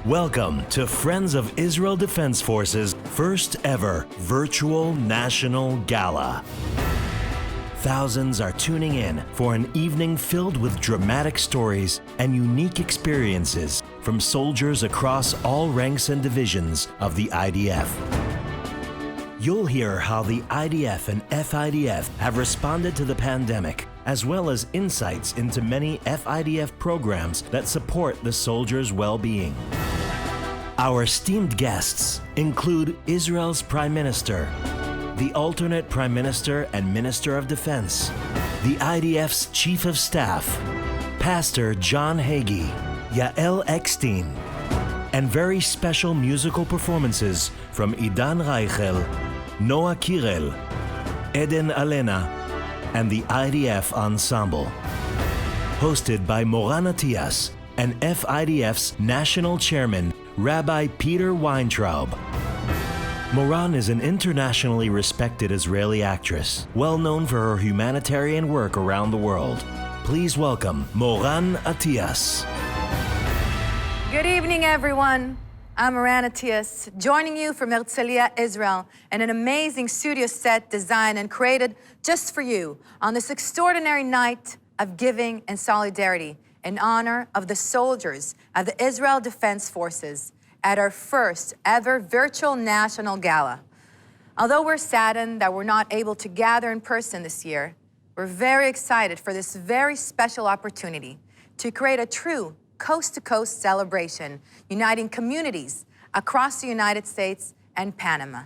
Welcome to Friends of Israel Defense Forces' first ever virtual national gala. Thousands are tuning in for an evening filled with dramatic stories and unique experiences from soldiers across all ranks and divisions of the IDF. You'll hear how the IDF and FIDF have responded to the pandemic, as well as insights into many FIDF programs that support the soldiers' well-being. Our esteemed guests include Israel's Prime Minister, the alternate Prime Minister and Minister of Defense, the IDF's Chief of Staff, Pastor John Hagee, Yael Eckstein, and very special musical performances from Idan Raichel, Noah Kirel, Eden Alena, and the IDF Ensemble. Hosted by Moran Atias and FIDF's National Chairman, Rabbi Peter Weintraub. Moran is an internationally respected Israeli actress, well known for her humanitarian work around the world. Please welcome Moran Atias. Good evening, everyone. I'm Moran Atias, joining you from Herzliya, Israel, and an amazing studio set designed and created just for you on this extraordinary night of giving and solidarity in honor of the soldiers of the Israel Defense Forces at our first ever virtual national gala. Although we're saddened that we're not able to gather in person this year, we're very excited for this very special opportunity to create a true coast-to-coast celebration, uniting communities across the United States and Panama.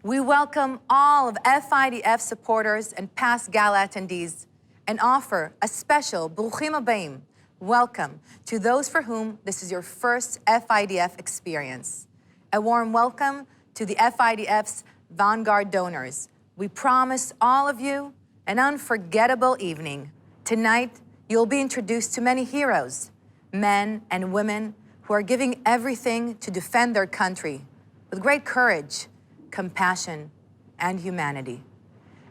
We welcome all of FIDF supporters and past gala attendees and offer a special Bruchim Habayim welcome to those for whom this is your first FIDF experience. A warm welcome to the FIDF's Vanguard donors. We promise all of you an unforgettable evening. Tonight, you'll be introduced to many heroes, men and women who are giving everything to defend their country with great courage, compassion, and humanity.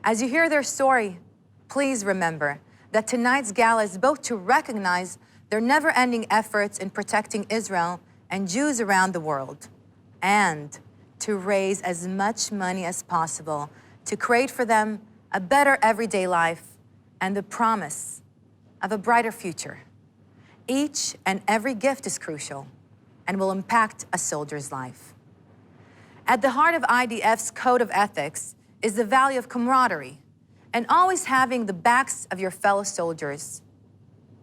As you hear their story, please remember that tonight's gala is both to recognize their never-ending efforts in protecting Israel and Jews around the world, and to raise as much money as possible to create for them a better everyday life and the promise of a brighter future. Each and every gift is crucial and will impact a soldier's life. At the heart of IDF's code of ethics is the value of camaraderie and always having the backs of your fellow soldiers.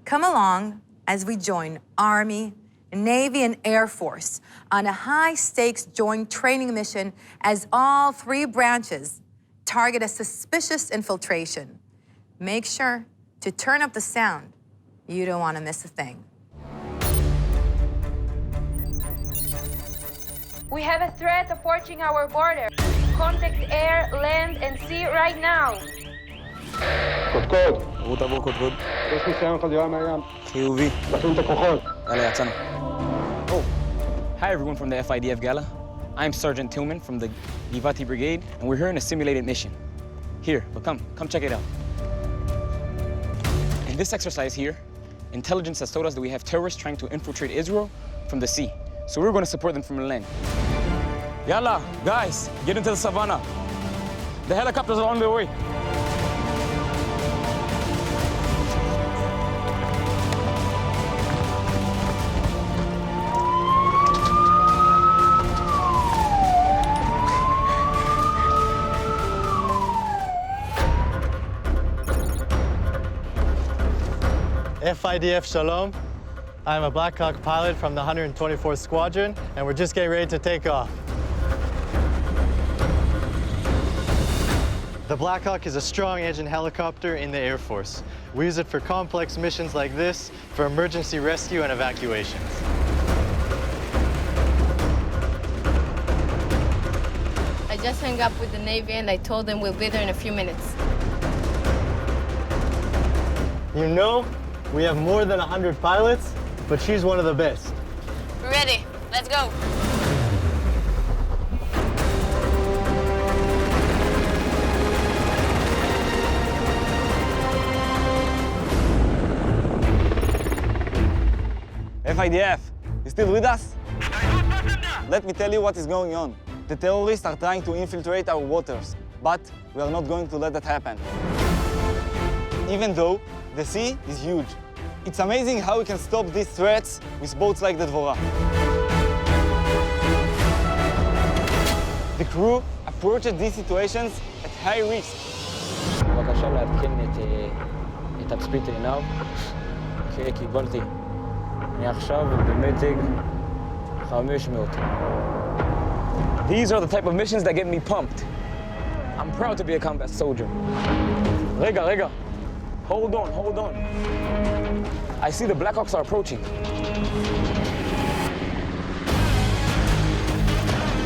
Come along as we join Army, Navy, and Air Force on a high-stakes joint training mission as all three branches target a suspicious infiltration. Make sure to turn up the sound. You don't want to miss a thing. We have a threat approaching our border. Contact air, land, and sea right now. קודקוד. עבור קודקוד. יש ניסיון חדירה מהים. חיובי. תפעיל את הכוחות. יאללה, יצאנו. Oh, hi everyone from the FIDF Gala. I'm Sergeant Tillman from the Givati Brigade, and we're here in a simulated mission. Here, but come check it out. In this exercise here, intelligence has told us that we have terrorists trying to infiltrate Israel from the sea. So we're going to support them from the land. Yalla, guys, get into the savannah. The helicopters are on their way. FIDF Shalom. I'm a Black Hawk pilot from the 124th Squadron, and we're just getting ready to take off. The Black Hawk is a strong engine helicopter in the Air Force. We use it for complex missions like this, for emergency rescue and evacuations. I just hung up with the Navy and I told them we'll be there in a few minutes. You know, we have more than 100 pilots, but she's one of the best. We're ready. Let's go. FIDF, you still with us? Let me tell you what is going on. The terrorists are trying to infiltrate our waters, but we are not going to let that happen. Even though the sea is huge. It's amazing how we can stop these threats with boats like the Dvorah. The crew approaches these situations at high risk. בבקשה לעדכן את תצפית עיניו. אוקיי, קיבלתי. אני עכשיו במתג 500. These are the type of missions that get me pumped. I'm proud to be a combat soldier. רגע. Hold on. I see the Blackhawks are approaching.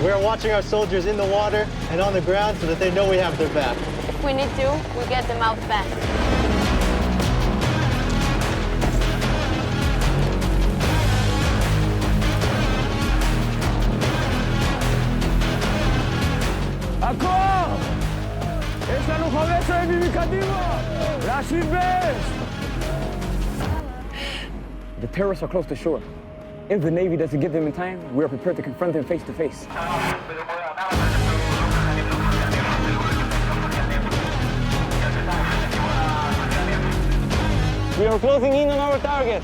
We're watching our soldiers in the water and on the ground so that they know we have their back. If we need to, we'll get them out fast. הכוח! יש לנו 15 ימים מקדימה! להשיב באש! The terrorists are close to shore. If the Navy doesn't get them in time, we are prepared to confront them face to face. We are closing in on our target.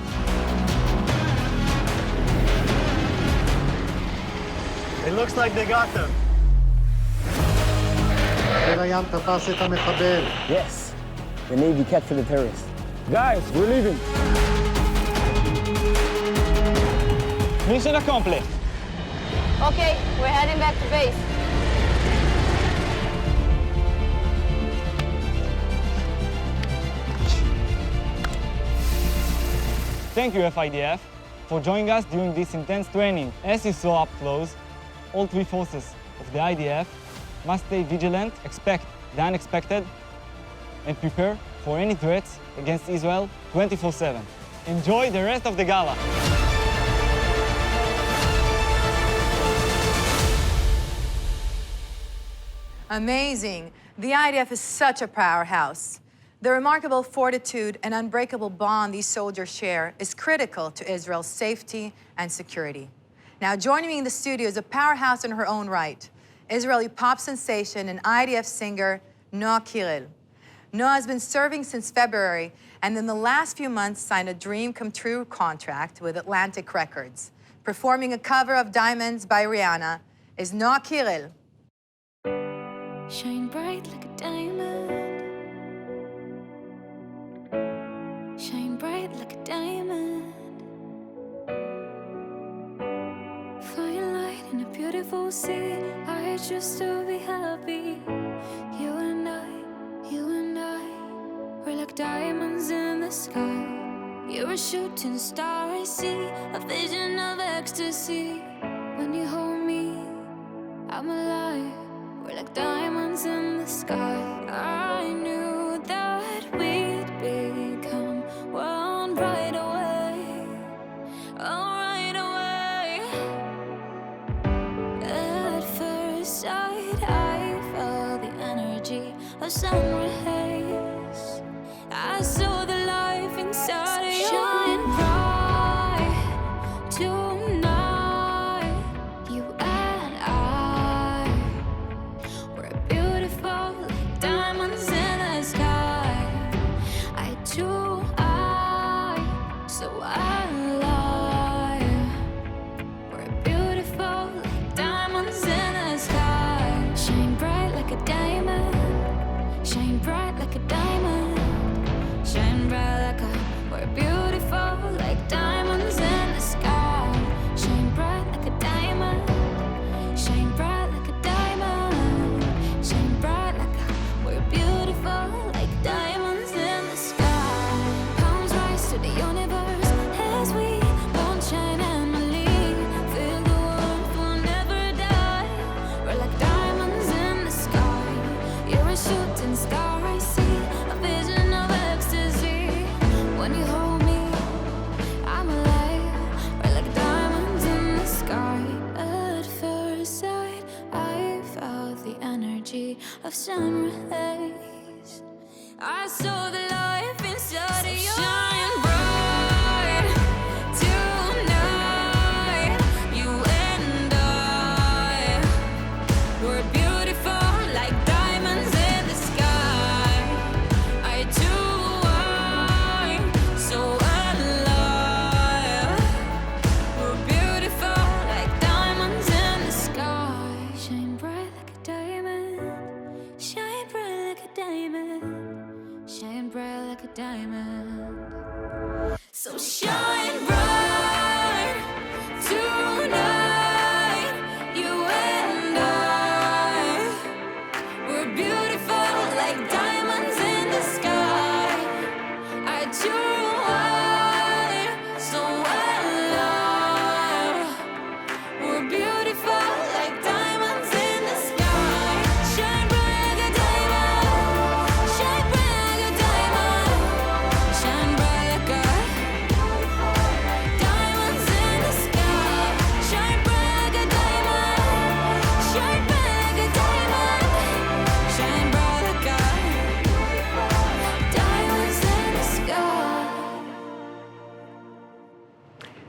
It looks like they got them. Yes, the Navy captured the terrorists. Guys, we're leaving. Mission accomplished. Okay, we're heading back to base. Thank you, FIDF, for joining us during this intense training. As you saw up close, all three forces of the IDF must stay vigilant, expect the unexpected, and prepare for any threats against Israel 24/7. Enjoy the rest of the gala. Amazing. The IDF is such a powerhouse. The remarkable fortitude and unbreakable bond these soldiers share is critical to Israel's safety and security. Now, joining me in the studio is a powerhouse in her own right, Israeli pop sensation and IDF singer Noah Kirel. Noah has been serving since February, and in the last few months signed a dream-come-true contract with Atlantic Records. Performing a cover of Diamonds by Rihanna is Noah Kirel. Shine bright like a diamond. Shine bright like a diamond. Fine light in a beautiful sea. I choose to be happy. You and I, we're like diamonds in the sky. You're a shooting star, I see a vision of ecstasy. When you hold me, I'm alive. We're like diamonds in the sky. I knew that we'd become one right away. Oh, right away. At first sight, I felt the energy of sun rays. I saw the life inside of you. Shine bright tonight. You and I. We're beautiful like diamonds in the sky. I do, so I lie. We're beautiful like diamonds in the sky. Shine bright like a diamond. Shine bright like a diamond. Shine bright like a. We're beautiful like diamonds in the sky. Shine bright like a diamond. Shine bright like a diamond. Shine bright like a. We're beautiful like diamonds in the sky. Palms rise to the universe as we both shine and believe. Feel the warmth, we'll never die. We're like diamonds in the sky. You're a shooting star, I see a vision of ecstasy. When you hold me, I'm alive. We're like diamonds in the sky. At first sight, I felt the energy of sun rays. I saw the life inside of you. Shine bright tonight. You and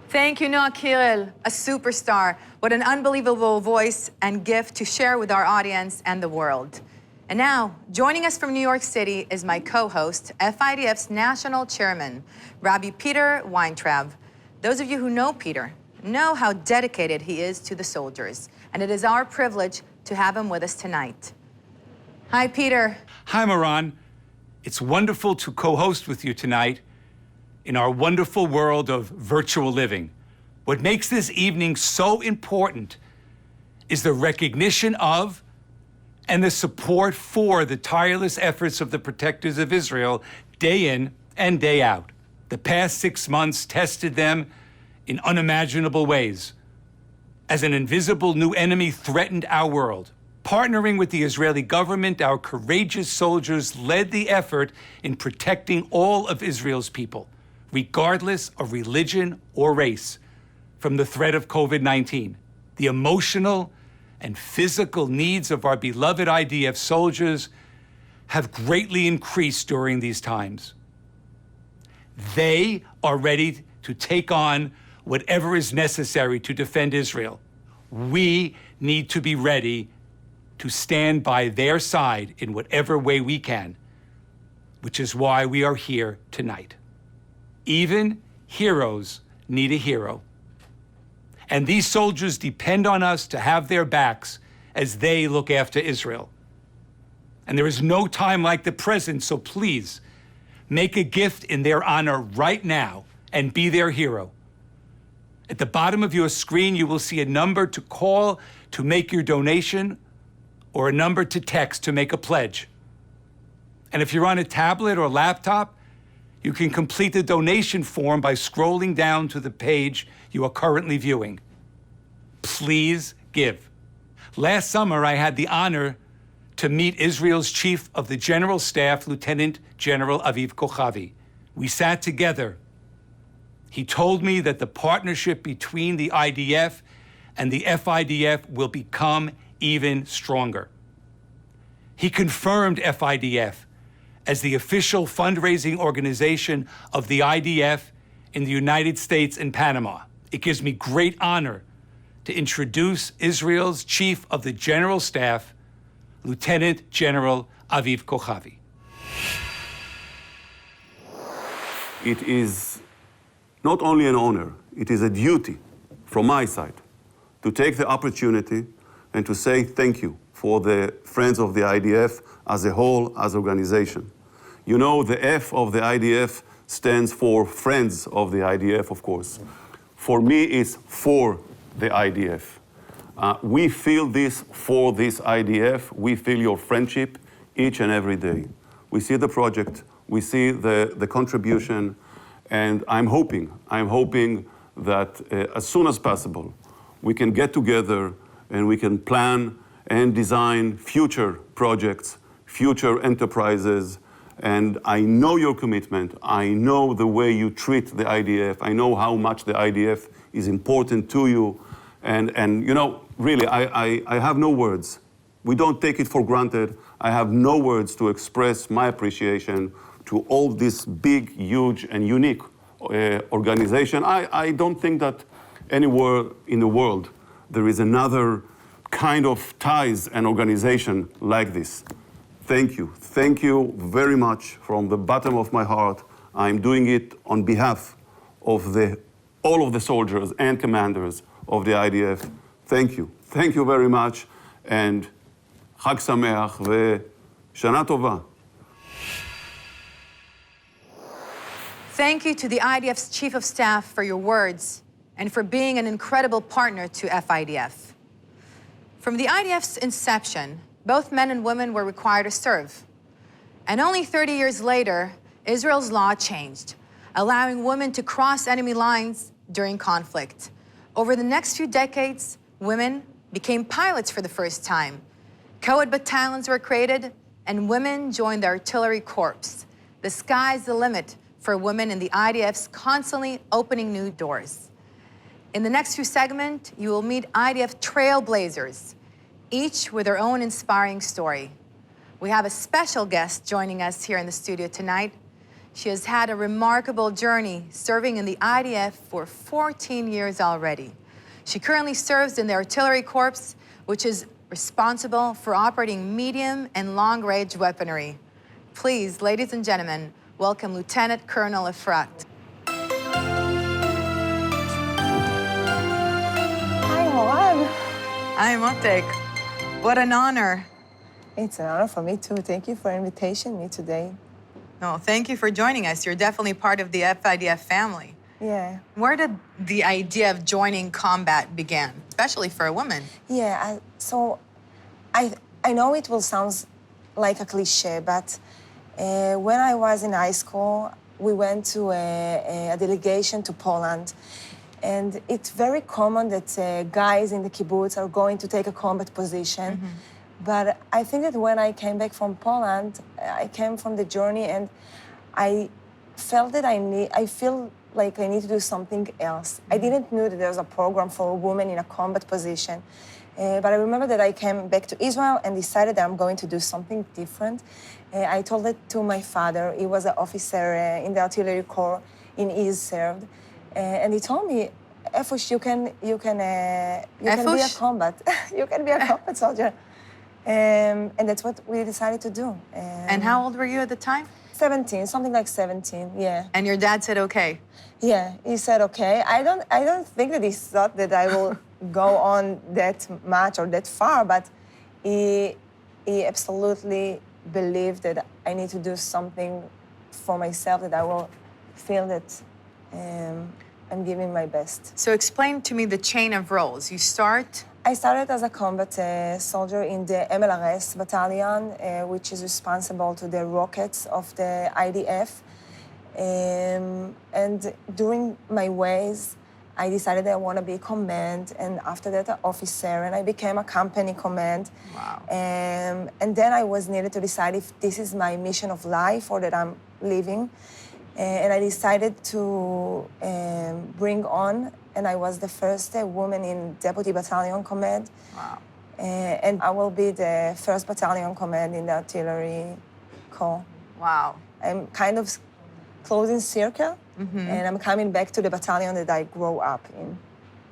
Thank you, Noah Kiril, a superstar. What an unbelievable voice and gift to share with our audience and the world. And now, joining us from New York City is my co-host, FIDF's National Chairman, Rabbi Peter Weintraub. Those of you who know Peter know how dedicated he is to the soldiers, and it is our privilege to have him with us tonight. Hi, Peter. Hi, Moran. It's wonderful to co-host with you tonight in our wonderful world of virtual living. What makes this evening so important is the recognition of and the support for the tireless efforts of the protectors of Israel day in and day out. The past 6 months tested them in unimaginable ways as an invisible new enemy threatened our world. Partnering with the Israeli government, our courageous soldiers led the effort in protecting all of Israel's people, regardless of religion or race, from the threat of COVID-19. The emotional and physical needs of our beloved IDF soldiers have greatly increased during these times. They are ready to take on whatever is necessary to defend Israel. We need to be ready to stand by their side in whatever way we can, which is why we are here tonight. Even heroes need a hero. And these soldiers depend on us to have their backs as they look after Israel. And there is no time like the present, so please make a gift in their honor right now and be their hero. At the bottom of your screen, you will see a number to call to make your donation or a number to text to make a pledge. And if you're on a tablet or laptop, you can complete the donation form by scrolling down to the page you are currently viewing. Please give. Last summer, I had the honor to meet Israel's Chief of the General Staff, Lieutenant General Aviv Kochavi. We sat together. He told me that the partnership between the IDF and the FIDF will become even stronger. He confirmed FIDF as the official fundraising organization of the IDF in the United States and Panama. It gives me great honor to introduce Israel's Chief of the General Staff, Lieutenant General Aviv Kochavi. It is not only an honor, it is a duty from my side to take the opportunity and to say thank you for the friends of the IDF as a whole, as an organization. You know, the F of the IDF stands for friends of the IDF, of course. For me, it's for the IDF. We feel this for this IDF. We feel your friendship each and every day. We see the project, we see the contribution, and I'm hoping that as soon as possible, we can get together and we can plan and design future projects, future enterprises. And I know your commitment. I know the way you treat the IDF. I know how much the IDF is important to you. And you know, really, I have no words. We don't take it for granted. I have no words to express my appreciation to all this big, huge, and unique organization. I don't think that anywhere in the world there is another kind of ties and organization like this. Thank you very much from the bottom of my heart. I'm doing it on behalf of all of the soldiers and commanders of the IDF. Thank you very much, and Chag Sameach veShana Tova. Thank you to the IDF's Chief of Staff for your words and for being an incredible partner to FIDF. From the IDF's inception, both men and women were required to serve. And only 30 years later, Israel's law changed, allowing women to cross enemy lines during conflict. Over the next few decades, women became pilots for the first time. Co-ed battalions were created, and women joined the artillery corps. The sky's the limit for women in the IDF's constantly opening new doors. In the next few segments, you will meet IDF trailblazers, each with their own inspiring story. We have a special guest joining us here in the studio tonight. She has had a remarkable journey serving in the IDF for 14 years already. She currently serves in the Artillery Corps, which is responsible for operating medium and long-range weaponry. Please, ladies and gentlemen, welcome Lieutenant Colonel Efrat. Hi, Moran. Hi, Motek. What an honor. It's an honor for me, too. Thank you for inviting me today. No, thank you for joining us. You're definitely part of the FIDF family. Yeah. Where did the idea of joining combat begin, especially for a woman? Yeah, I know it will sound like a cliche, but when I was in high school, we went to a delegation to Poland. And it's very common that guys in the kibbutz are going to take a combat position. Mm-hmm. But I think that when I came back from Poland, I came from the journey and I felt that I feel like I need to do something else. Mm-hmm. I didn't know that there was a program for a woman in a combat position. But I remember that I came back to Israel and decided that I'm going to do something different. I told it to my father. He was an officer in the Artillery Corps in East served. And he told me, Efush, you can be a combat. You can be a combat soldier. And that's what we decided to do. And how old were you at the time? 17, something like 17, yeah. And your dad said okay? Yeah, he said okay. I don't think that he thought that I will go on that much or that far, but he absolutely believed that I need to do something for myself, that I will feel that I'm giving my best. So explain to me the chain of roles. You start? I started as a combat soldier in the MLRS battalion, which is responsible to the rockets of the IDF. And during my ways, I decided that I want to be command, and after that, an officer, and I became a company command. Wow. And then I was needed to decide if this is my mission of life or that I'm living. And I decided to bring on, and I was the first woman in Deputy Battalion Command. Wow. And I will be the first Battalion Command in the Artillery Corps. Wow. I'm kind of closing circle, and I'm coming back to the battalion that I grew up in.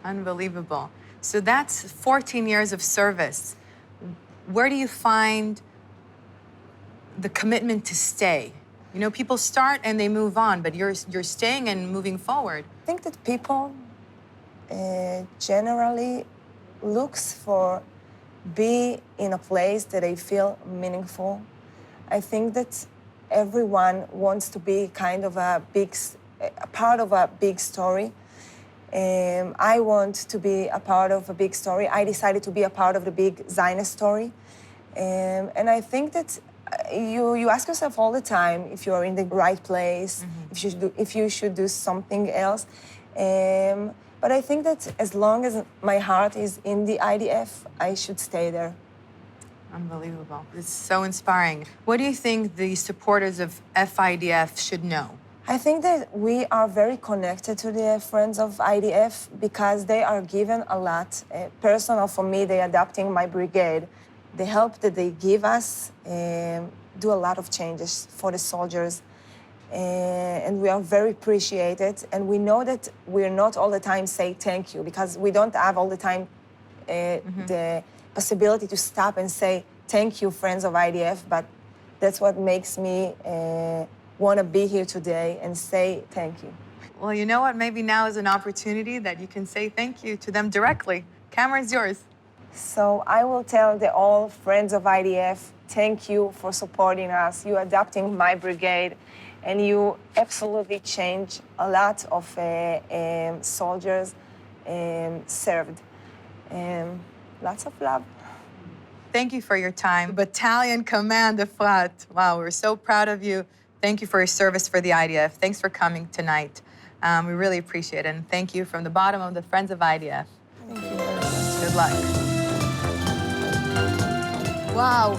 Unbelievable. So that's 14 years of service. Where do you find the commitment to stay? You know, people start and they move on, but you're staying and moving forward. I think that people generally looks for be in a place that they feel meaningful. I think that everyone wants to be kind of a part of a big story. I want to be a part of a big story. I decided to be a part of the big Zionist story. And I think that you ask yourself all the time if you are in the right place, if you should do something else. But I think that as long as my heart is in the IDF, I should stay there. Unbelievable. It's so inspiring. What do you think the supporters of FIDF should know? I think that we are very connected to the friends of IDF because they are given a lot. Personal for me, they adopting my brigade. The help that they give us do a lot of changes for the soldiers. And we are very appreciated. And we know that we're not all the time say thank you because we don't have all the time the possibility to stop and say thank you, friends of IDF. But that's what makes me want to be here today and say thank you. Well, you know what? Maybe now is an opportunity that you can say thank you to them directly. Camera is yours. So I will tell the all friends of IDF, thank you for supporting us. You adopting my brigade, and you absolutely changed a lot of soldiers served. Lots of love. Thank you for your time. Battalion Command Efrat. Wow, we're so proud of you. Thank you for your service for the IDF. Thanks for coming tonight. We really appreciate it. And thank you from the bottom of the Friends of IDF. Thank you very much. Good luck. Wow,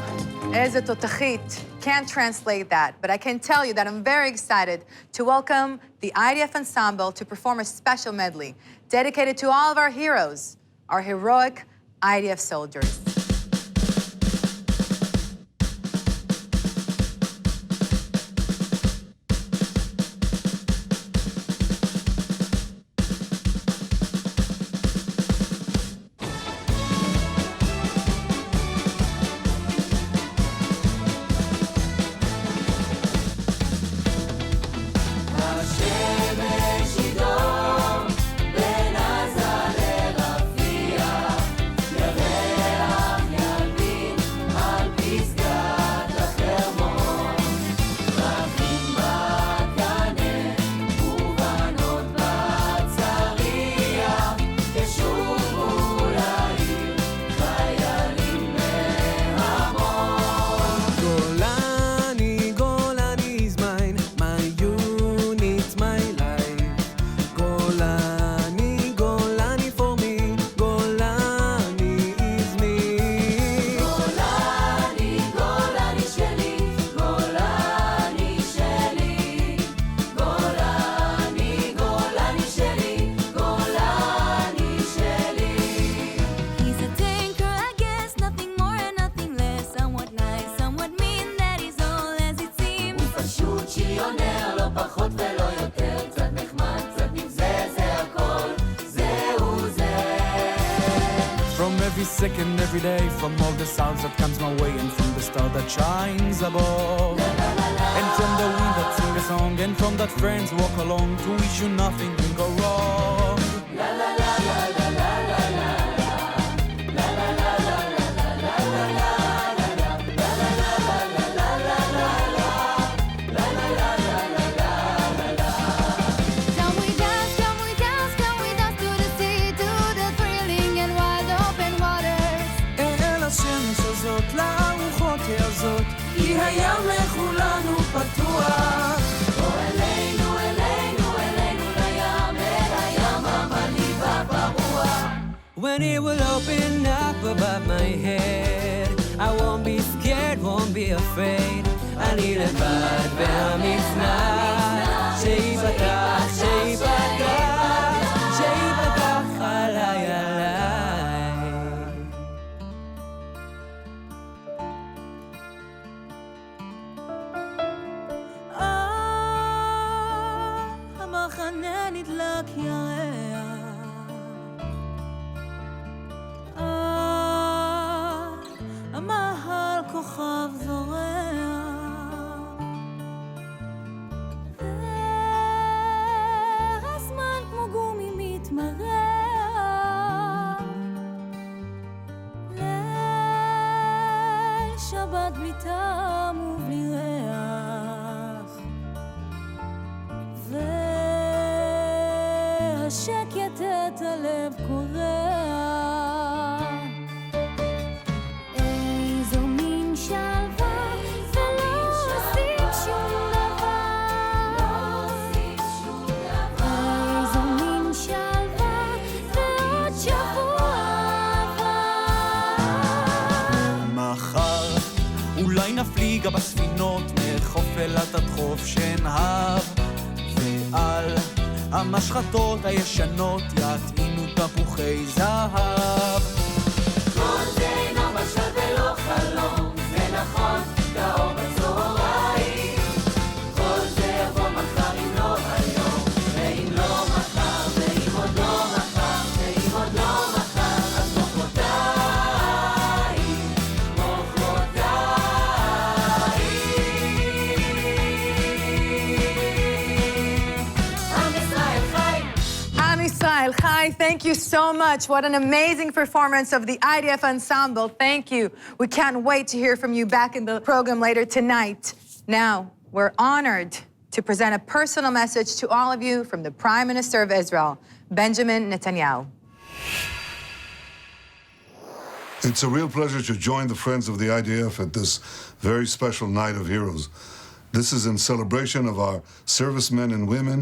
איזה תותחית. Can't translate that, but I can tell you that I'm very excited to welcome the IDF Ensemble to perform a special medley dedicated to all of our heroes, our heroic IDF soldiers. every second, every day, from all the sounds that comes my way, and from the star that shines above. And from the wind that sing a song, and from that friends walk along to wish you nothing will go wrong. La la la la la la la la. כי הים לכולנו פתוח. בוא אלינו, אלינו, אלינו לים, אל הים המלהיב והפרוע. When it will open up above my head, I won't be scared, won't be afraid. אני לבד והמצנח שיפתח, שיפתח, שיפתח עליי, עליי. המחנה נדלק ירח, המהל כוכב זורח, והזמן כמו גומי מתמרח, ליל שבת בלי טעם ובלי ריח, והשקט את הלב קורח. איזו מין שלווה, ולא עושים שום דבר. איזו מין שלווה, ועוד שבוע עבר. מחר אולי נפליג בספינות מחוף אילת עד חוף שנהב, ועל המשחטות הישנות יטעינו תפוחי זהב. כל זה אינו משל ולא חלום, זה נכון, כאור בצהריים. כל זה יבוא מחר אם לא היום, ואם לא מחר, ואם עוד לא מחר, ואם עוד לא מחר, אז מחרתיים, Am Israel Chai, thank you so much. What an amazing performance of the IDF Ensemble. Thank you. We can't wait to hear from you back in the program later tonight. Now, we're honored to present a personal message to all of you from the Prime Minister of Israel, Benjamin Netanyahu. It's a real pleasure to join the Friends of the IDF at this very special Night of Heroes. This is in celebration of our servicemen and women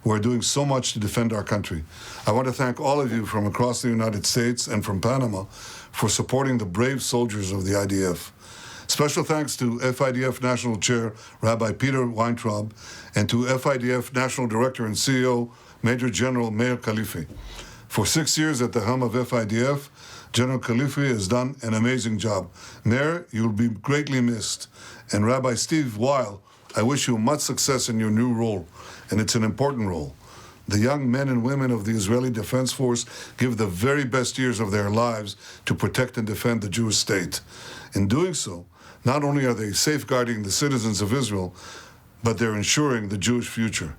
who are doing so much to defend our country. I want to thank all of you from across the United States and from Panama for supporting the brave soldiers of the IDF. Special thanks to FIDF National Chair Rabbi Peter Weintraub and to FIDF National Director and CEO Major General Meir Khalifi. For 6 years at the helm of FIDF, General Khalifi has done an amazing job. Meir, you'll be greatly missed. And Rabbi Steve Weil, I wish you much success in your new role, and it's an important role. The young men and women of the Israeli Defense Force give the very best years of their lives to protect and defend the Jewish state. In doing so, not only are they safeguarding the citizens of Israel, but they're ensuring the Jewish future.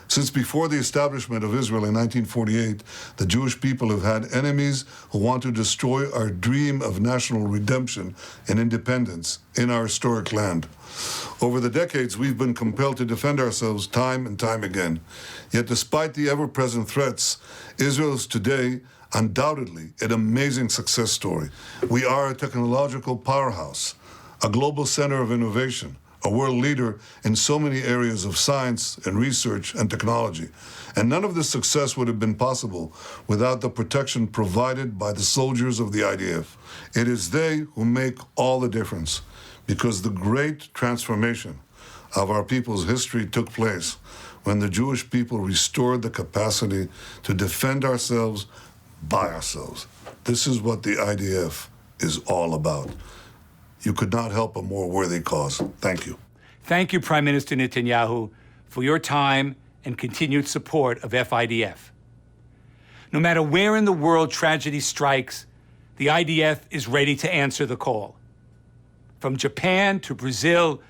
Since before the establishment of Israel in 1948, the Jewish people have had enemies who want to destroy our dream of national redemption and independence in our historic land. Over the decades, we've been compelled to defend ourselves time and time again. Yet despite the ever-present threats, Israel is today undoubtedly an amazing success story. We are a technological powerhouse, a global center of innovation, a world leader in so many areas of science and research and technology. And none of this success would have been possible without the protection provided by the soldiers of the IDF. It is they who make all the difference, because the great transformation of our people's history took place when the Jewish people restored the capacity to defend ourselves by ourselves. This is what the IDF is all about. You could not help a more worthy cause. Thank you. Thank you, Prime Minister Netanyahu, for your time and continued support of FIDF. No matter where in the world tragedy strikes, the IDF is ready to answer the call. From Japan to Brazil,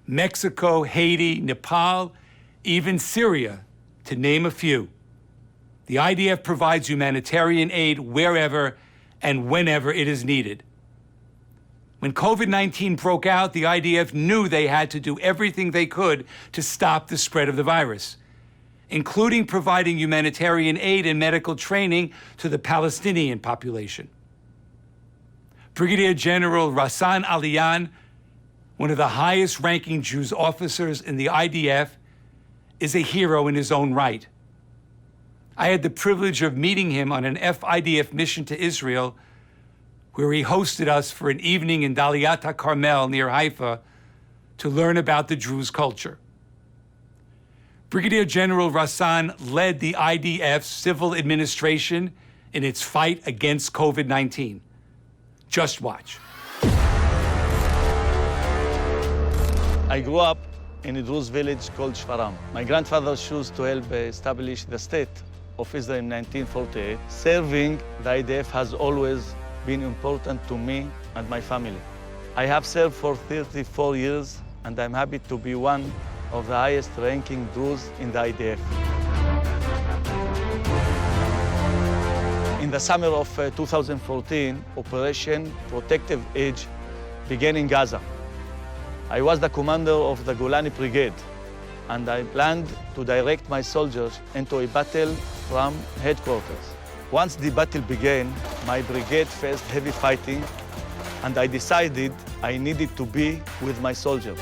Mexico, Haiti, Nepal, even Syria, to name a few. The IDF provides humanitarian aid wherever and whenever it is needed. When COVID-19 broke out, the IDF knew they had to do everything they could to stop the spread of the virus, including providing humanitarian aid and medical training to the Palestinian population. Brigadier General Rassan Aliyan, one of the highest-ranking Jews officers in the IDF, is a hero in his own right. I had the privilege of meeting him on an FIDF mission to Israel, where he hosted us for an evening in Daliat HaCarmel near Haifa to learn about the Druze culture. Brigadier General Rassan led the IDF's civil administration in its fight against COVID-19. Just watch. I grew up in a Druze village called Shfaram. My grandfather chose to help establish the state of Israel in 1948. Serving the IDF has always been important to me and my family. I have served for 34 years, and I'm happy to be one of the highest-ranking Druze in the IDF. In the summer of 2014, Operation Protective Edge began in Gaza. I was the commander of the Golani Brigade, and I planned to direct my soldiers into a battle from headquarters. Once the battle began, my brigade faced heavy fighting, and I decided I needed to be with my soldiers.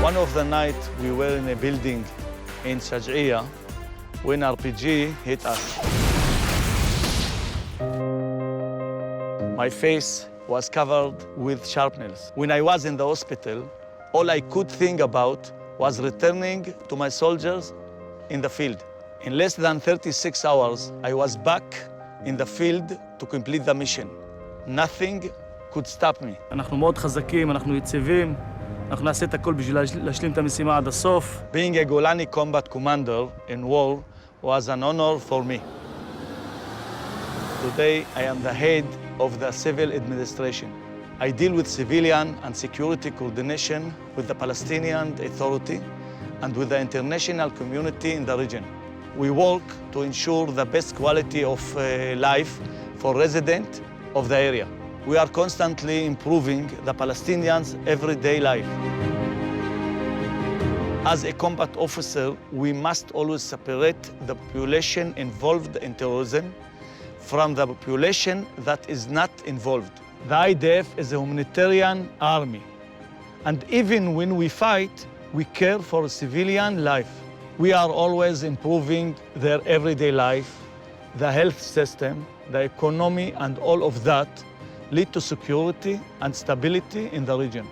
One of the nights, we were in a building in Shaj'iyah when RPG hit us. My face was covered with shrapnels. When I was in the hospital, all I could think about was returning to my soldiers in the field. In less than 36 hours, I was back in the field to complete the mission. Nothing could stop me. אנחנו מאוד חזקים, אנחנו יציבים, אנחנו נעשה את הכל בשביל להשלים את המשימה עד הסוף. Being a Golani combat commander in war was an honor for me. Today, I am the head of the civil administration. I deal with civilian and security coordination with the Palestinian Authority and with the international community in the region. We work to ensure the best quality of life for residents of the area. We are constantly improving the Palestinians' everyday life. As a combat officer, we must always separate the population involved in terrorism from the population that is not involved. The IDF is a humanitarian army, and even when we fight, we care for civilian life. We are always improving their everyday life, the health system, the economy, and all of that lead to security and stability in the region.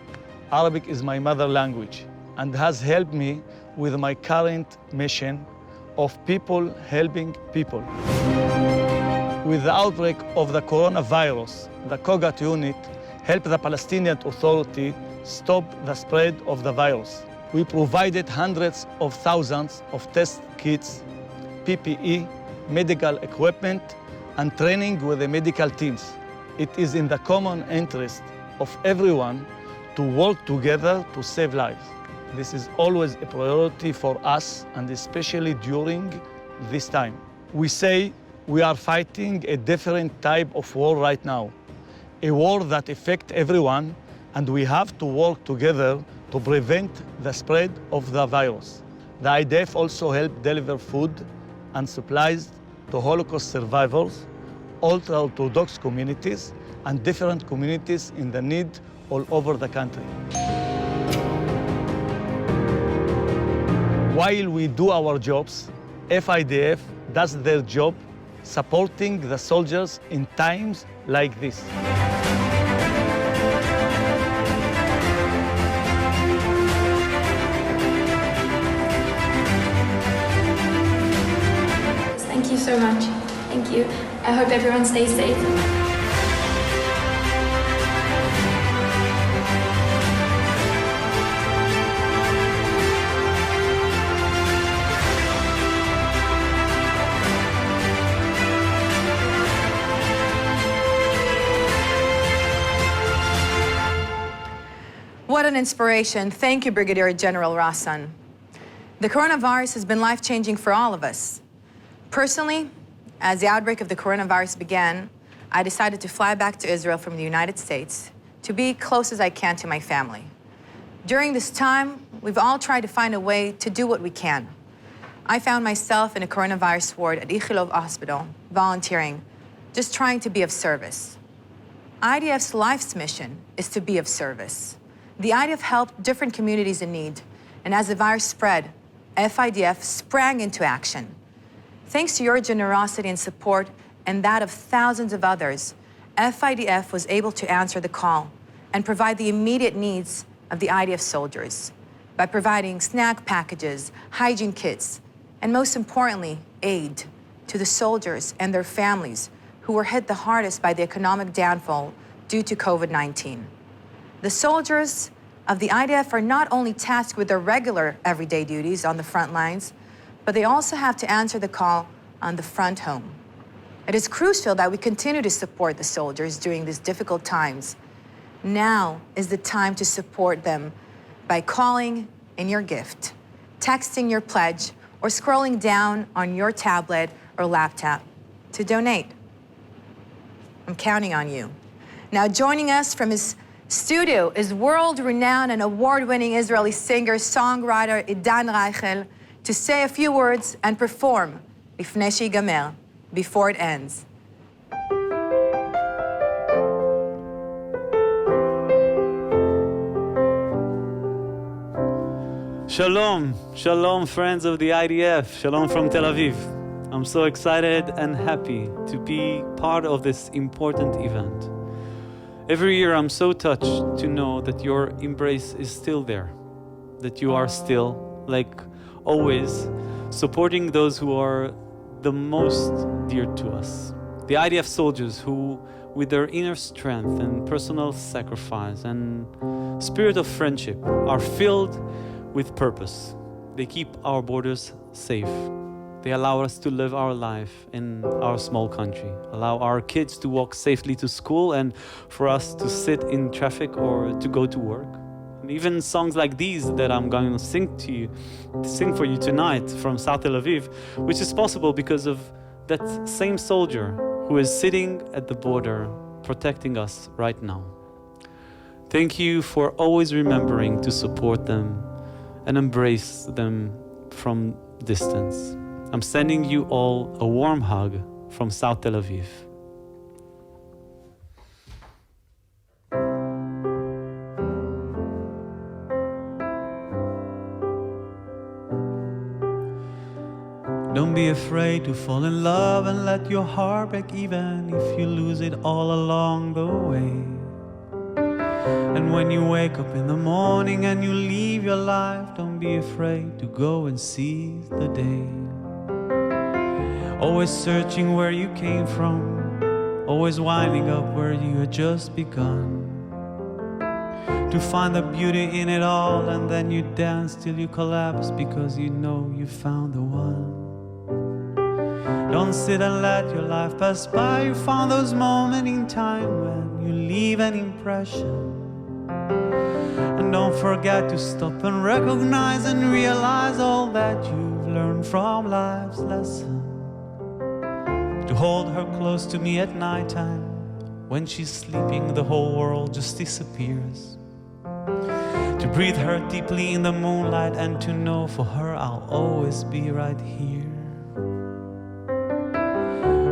Arabic is my mother language and has helped me with my current mission of people helping people. With the outbreak of the coronavirus, the COGAT unit helped the Palestinian Authority stop the spread of the virus. We provided hundreds of thousands of test kits, PPE, medical equipment, and training with the medical teams. It is in the common interest of everyone to work together to save lives. This is always a priority for us, and especially during this time. We say we are fighting a different type of war right now, a war that affects everyone, and we have to work together to prevent the spread of the virus. The IDF also helped deliver food and supplies to Holocaust survivors, ultra-Orthodox communities, and different communities in the need all over the country. While we do our jobs, FIDF does their job supporting the soldiers in times like this. Thank you so much. Thank you. I hope everyone stays safe. What an inspiration. Thank you, Brigadier General Rassan. The coronavirus has been life-changing for all of us. Personally, as the outbreak of the coronavirus began, I decided to fly back to Israel from the United States to be close as I can to my family. During this time, we've all tried to find a way to do what we can. I found myself in a coronavirus ward at Ichilov Hospital, volunteering, just trying to be of service. IDF's life's mission is to be of service. The IDF helped different communities in need, and as the virus spread, FIDF sprang into action. Thanks to your generosity and support and that of thousands of others, FIDF was able to answer the call and provide the immediate needs of the IDF soldiers by providing snack packages, hygiene kits, and most importantly, aid to the soldiers and their families who were hit the hardest by the economic downfall due to COVID-19. The soldiers of the IDF are not only tasked with their regular everyday duties on the front lines, but they also have to answer the call on the front home. It is crucial that we continue to support the soldiers during these difficult times. Now is the time to support them by calling in your gift, texting your pledge, or scrolling down on your tablet or laptop to donate. I'm counting on you. Now, joining us from his studio is world-renowned and award-winning Israeli singer, songwriter Idan Raichel to say a few words and perform Lifnei Shigamer, before it ends. Shalom, shalom, friends of the IDF. Shalom from Tel Aviv. I'm so excited and happy to be part of this important event. Every year I'm so touched to know that your embrace is still there, that you are still, like always, supporting those who are the most dear to us. The IDF soldiers who, with their inner strength and personal sacrifice and spirit of friendship, are filled with purpose. They keep our borders safe. They allow us to live our life in our small country, allow our kids to walk safely to school and for us to sit in traffic or to go to work. And even songs like these that I'm going to sing for you tonight from South Tel Aviv, which is possible because of that same soldier who is sitting at the border protecting us right now. Thank you for always remembering to support them and embrace them from distance. I'm sending you all a warm hug from South Tel Aviv. Don't be afraid to fall in love and let your heart break even if you lose it all along the way. And when you wake up in the morning and you leave your life, don't be afraid to go and seize the day. Always searching where you came from, always winding up where you had just begun. To find the beauty in it all, and then you dance till you collapse because you know you found the one. Don't sit and let your life pass by. You found those moments in time when you leave an impression. And don't forget to stop and recognize and realize all that you've learned from life's lesson. To hold her close to me at nighttime. When she's sleeping, the whole world just disappears. To breathe her deeply in the moonlight and to know for her I'll always be right here.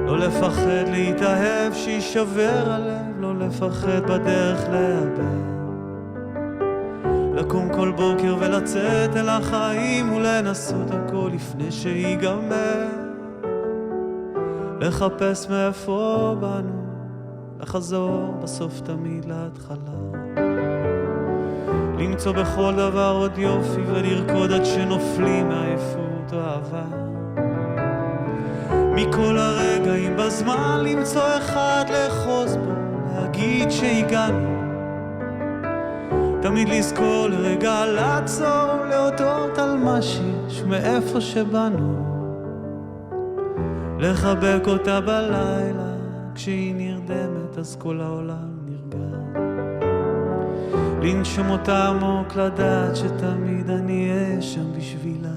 לא לפחד להתאהב שישבר הלב, לא לפחד בדרך לאבד. לקום כל בוקר ולצאת אל החיים ולנסות הכל לפני שיגמר. לחפש מאיפה באנו, לחזור בסוף תמיד להתחלה. למצוא בכל דבר עוד יופי ולרקוד עד שנופלים מעייפות או אהבה. מכל הרגעים בזמן למצוא אחד לחוז בו, להגיד שהגענו. תמיד לזכור לרגע לעצור, להודות על מה שיש מאיפה שבאנו. לחבק אותה בלילה, כשהיא נרדמת אז כל העולם נרגע. לנשום אותה עמוק, לדעת שתמיד אני אהיה שם בשבילה.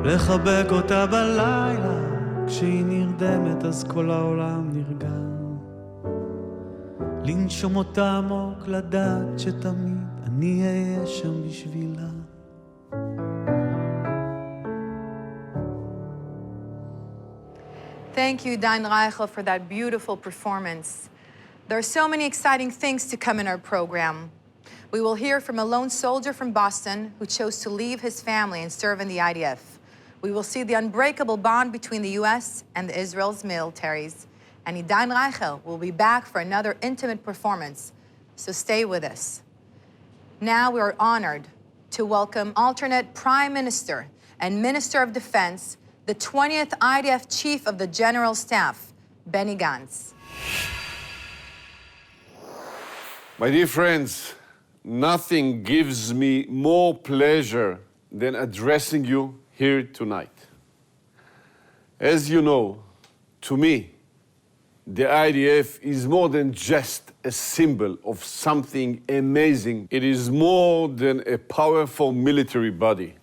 לחבק אותה בלילה, כשהיא נרדמת אז כל העולם נרגע. לנשום אותה עמוק, לדעת שתמיד אני אהיה שם בשבילה. Thank you, Idan Raichel, for that beautiful performance. There are so many exciting things to come in our program. We will hear from a lone soldier from Boston who chose to leave his family and serve in the IDF. We will see the unbreakable bond between the U.S. and Israel's militaries. And Idan Raichel will be back for another intimate performance, so stay with us. Now we are honored to welcome alternate Prime Minister and Minister of Defense, the 20th IDF Chief of the General Staff, Benny Gantz. My dear friends, nothing gives me more pleasure than addressing you here tonight. As you know, to me, the IDF is more than just a symbol of something amazing. It is more than a powerful military body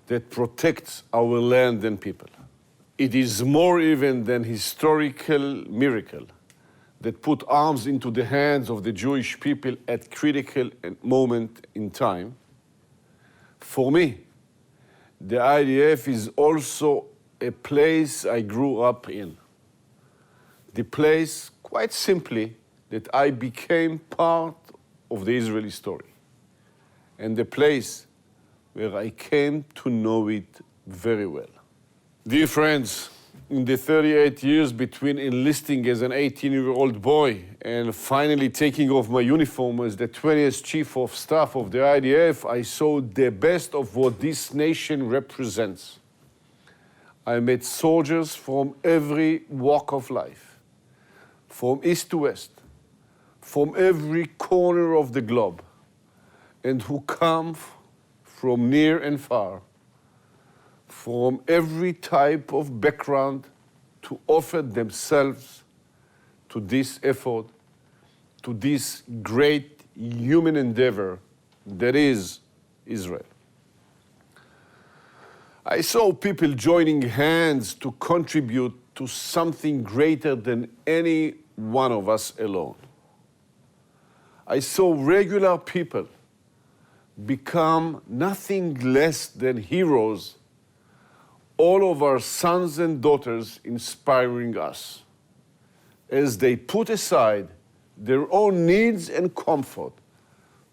that protects our land and people. It is more even than historical miracle that put arms into the hands of the Jewish people at critical moment in time. For me, the IDF is also a place I grew up in. The place, quite simply, that I became part of the Israeli story. And the place where I came to know it very well. Dear friends, in the 38 years between enlisting as an 18-year-old boy and finally taking off my uniform as the 20th Chief of Staff of the IDF, I saw the best of what this nation represents. I met soldiers from every walk of life, from east to west, from every corner of the globe, and who come from near and far, from every type of background, to offer themselves to this effort, to this great human endeavor that is Israel. I saw people joining hands to contribute to something greater than any one of us alone. I saw regular people become nothing less than heroes, all of our sons and daughters inspiring us as they put aside their own needs and comfort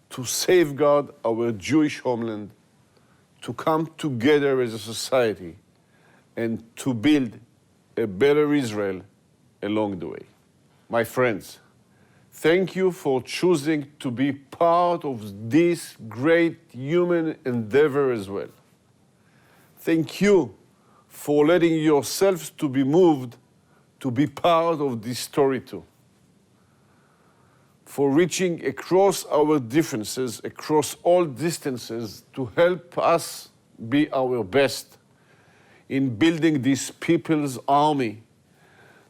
to safeguard our Jewish homeland, to come together as a society, and to build a better Israel along the way. My friends, thank you for choosing to be part of this great human endeavor as well. Thank you for letting yourselves to be moved to be part of this story too. For reaching across our differences, across all distances, to help us be our best in building this people's army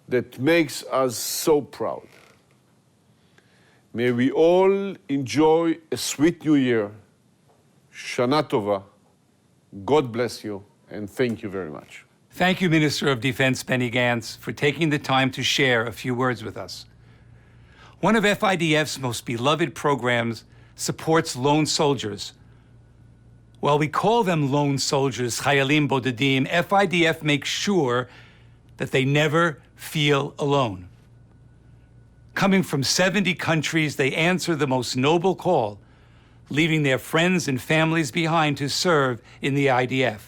that makes us so proud. May we all enjoy a sweet new year. Shana Tova. God bless you, and thank you very much. Thank you, Minister of Defense Benny Gantz, for taking the time to share a few words with us. One of FIDF's most beloved programs supports lone soldiers. While we call them lone soldiers, Chayalim Bodedim, FIDF makes sure that they never feel alone. Coming from 70 countries, they answer the most noble call, leaving their friends and families behind to serve in the IDF.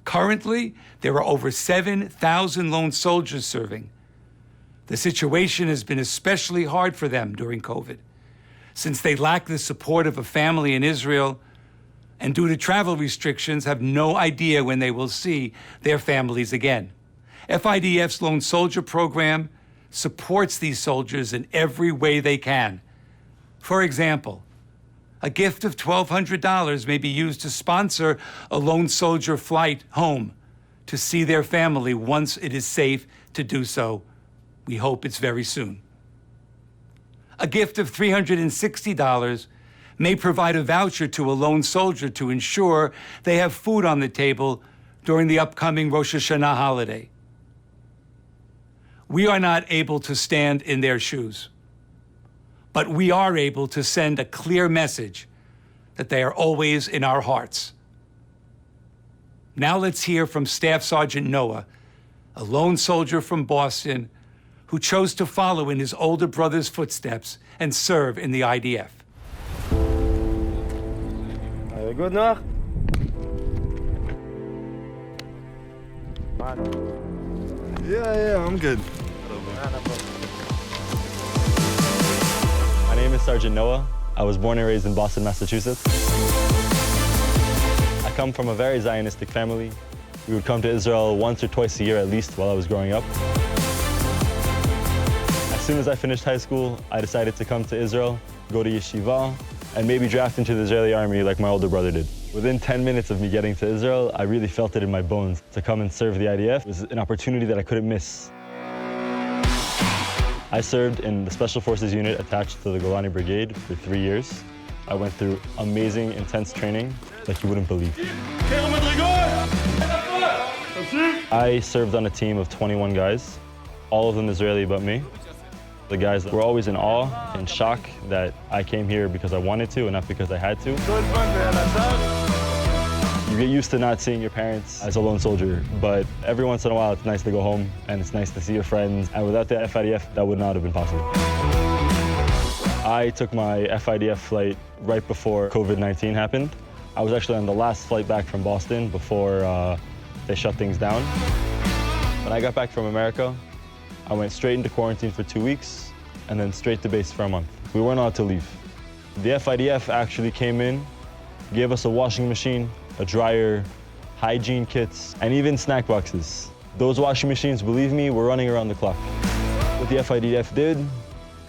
Currently, there are over 7,000 lone soldiers serving. The situation has been especially hard for them during COVID, since they lack the support of a family in Israel and due to travel restrictions have no idea when they will see their families again. FIDF's Lone Soldier program supports these soldiers in every way they can. For example, a gift of $1,200 may be used to sponsor a lone soldier flight home to see their family once it is safe to do so. We hope it's very soon. A gift of $360 may provide a voucher to a lone soldier to ensure they have food on the table during the upcoming Rosh Hashanah holiday. We are not able to stand in their shoes, but we are able to send a clear message that they are always in our hearts. Now let's hear from Staff Sergeant Noah, a lone soldier from Boston who chose to follow in his older brother's footsteps and serve in the IDF. Are you good, Noah? Yeah, I'm good. My name is Sergeant Noah. I was born and raised in Boston, Massachusetts. I come from a very Zionistic family. We would come to Israel once or twice a year at least while I was growing up. As soon as I finished high school, I decided to come to Israel, go to yeshiva, and maybe draft into the Israeli army like my older brother did. Within 10 minutes of me getting to Israel, I really felt it in my bones. To come and serve the IDF was an opportunity that I couldn't miss. I served in the Special Forces unit attached to the Golani Brigade for 3 years. I went through amazing, intense training like you wouldn't believe. I served on a team of 21 guys, all of them Israeli but me. The guys were always in awe and shock that I came here because I wanted to and not because I had to. You get used to not seeing your parents as a lone soldier, but every once in a while it's nice to go home and it's nice to see your friends. And without the FIDF, that would not have been possible. I took my FIDF flight right before COVID-19 happened. I was actually on the last flight back from Boston before they shut things down. When I got back from America, I went straight into quarantine for 2 weeks and then straight to base for a month. We weren't allowed to leave. The FIDF actually came in, gave us a washing machine, a dryer, hygiene kits, and even snack boxes. Those washing machines, believe me, were running around the clock. What the FIDF did,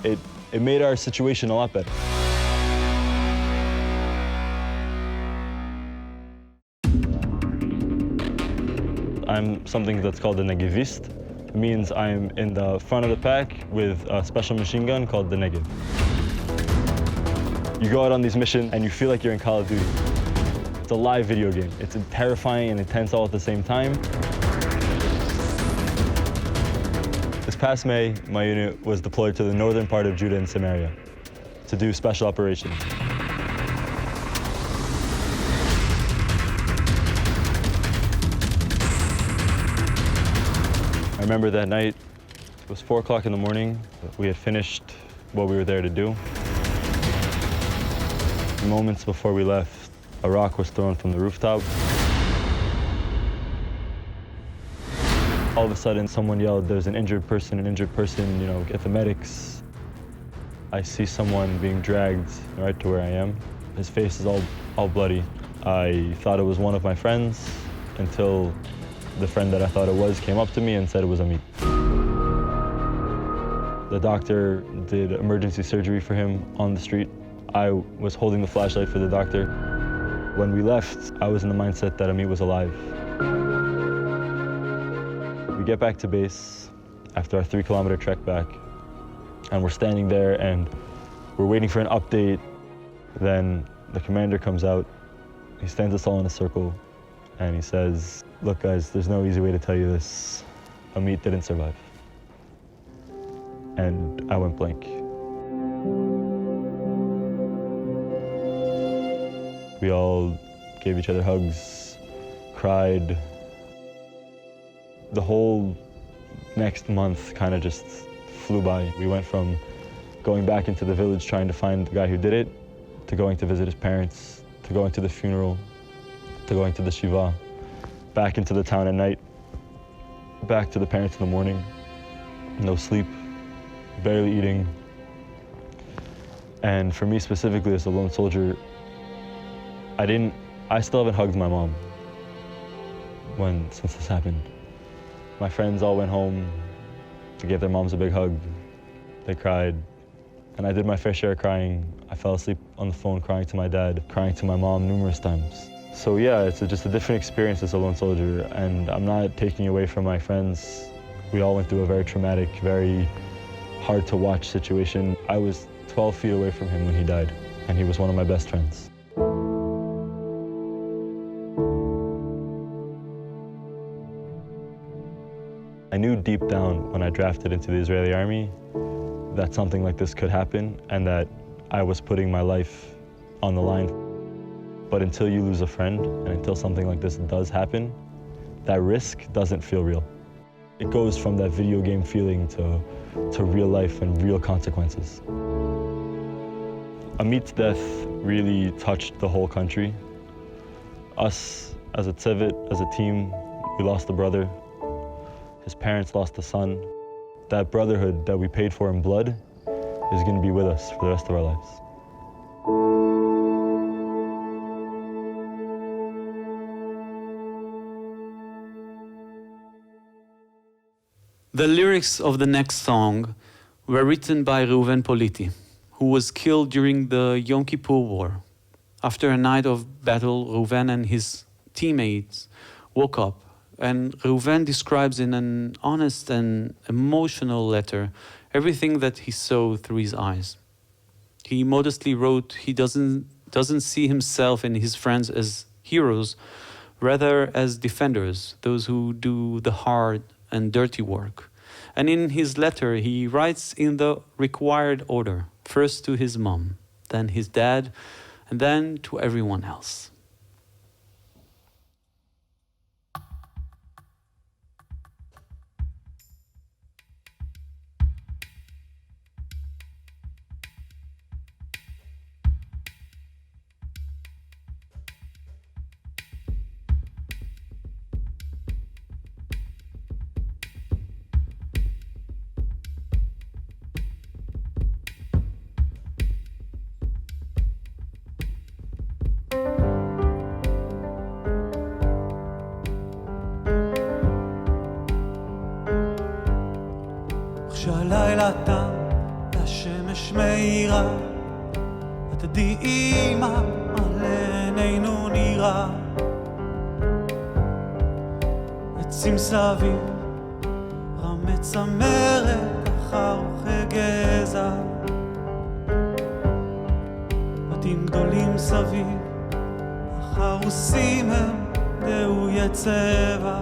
it made our situation a lot better. I'm something that's called a Negevist. It means I'm in the front of the pack with a special machine gun called the Negev. You go out on these missions and you feel like you're in Call of Duty. It's a live video game. It's terrifying and intense all at the same time. This past May, my unit was deployed to the northern part of Judah and Samaria to do special operations. I remember that night, it was 4 o'clock in the morning. We had finished what we were there to do. Moments before we left, a rock was thrown from the rooftop. All of a sudden, someone yelled, "There's an injured person, you know, get the medics." I see someone being dragged right to where I am. His face is all bloody. I thought it was one of my friends until the friend that I thought it was came up to me and said it was Amit. The doctor did emergency surgery for him on the street. I was holding the flashlight for the doctor. When we left, I was in the mindset that Amit was alive. We get back to base after our 3-kilometer trek back, and we're standing there and we're waiting for an update. Then the commander comes out. He stands us all in a circle and he says, "Look guys, there's no easy way to tell you this. Amit didn't survive." And I went blank. We all gave each other hugs, cried. The whole next month kind of just flew by. We went from going back into the village trying to find the guy who did it, to going to visit his parents, to going to the funeral, to going to the shiva, back into the town at night, back to the parents in the morning. No sleep, barely eating. And for me specifically as a lone soldier, I still haven't hugged my mom since this happened. My friends all went home. They gave their moms a big hug. They cried. And I did my fair share of crying. I fell asleep on the phone crying to my dad, crying to my mom numerous times. So yeah, it's just a different experience as a lone soldier, and I'm not taking away from my friends. We all went through a very traumatic, very hard to watch situation. I was 12 feet away from him when he died, and he was one of my best friends. I knew deep down when I drafted into the Israeli army that something like this could happen and that I was putting my life on the line. But until you lose a friend and until something like this does happen, that risk doesn't feel real. It goes from that video game feeling to real life and real consequences. Amit's death really touched the whole country. Us as a tzevet, as a team, we lost a brother. His parents lost a son. That brotherhood that we paid for in blood is going to be with us for the rest of our lives. The lyrics of the next song were written by Reuven Politi, who was killed during the Yom Kippur War. After a night of battle, Reuven and his teammates woke up, and Reuven describes in an honest and emotional letter everything that he saw through his eyes. He modestly wrote he doesn't see himself and his friends as heroes, rather as defenders, those who do the hard and dirty work. And in his letter, he writes in the required order, first to his mom, then his dad, and then to everyone else. כשהלילה תם והשמש מאירה, את תדעי מה על עינינו נראה. עצים סביב, רמי צמרת, אחרוכי גזע, בתים גדולים סביב, החרוסים הם דהויי צבע,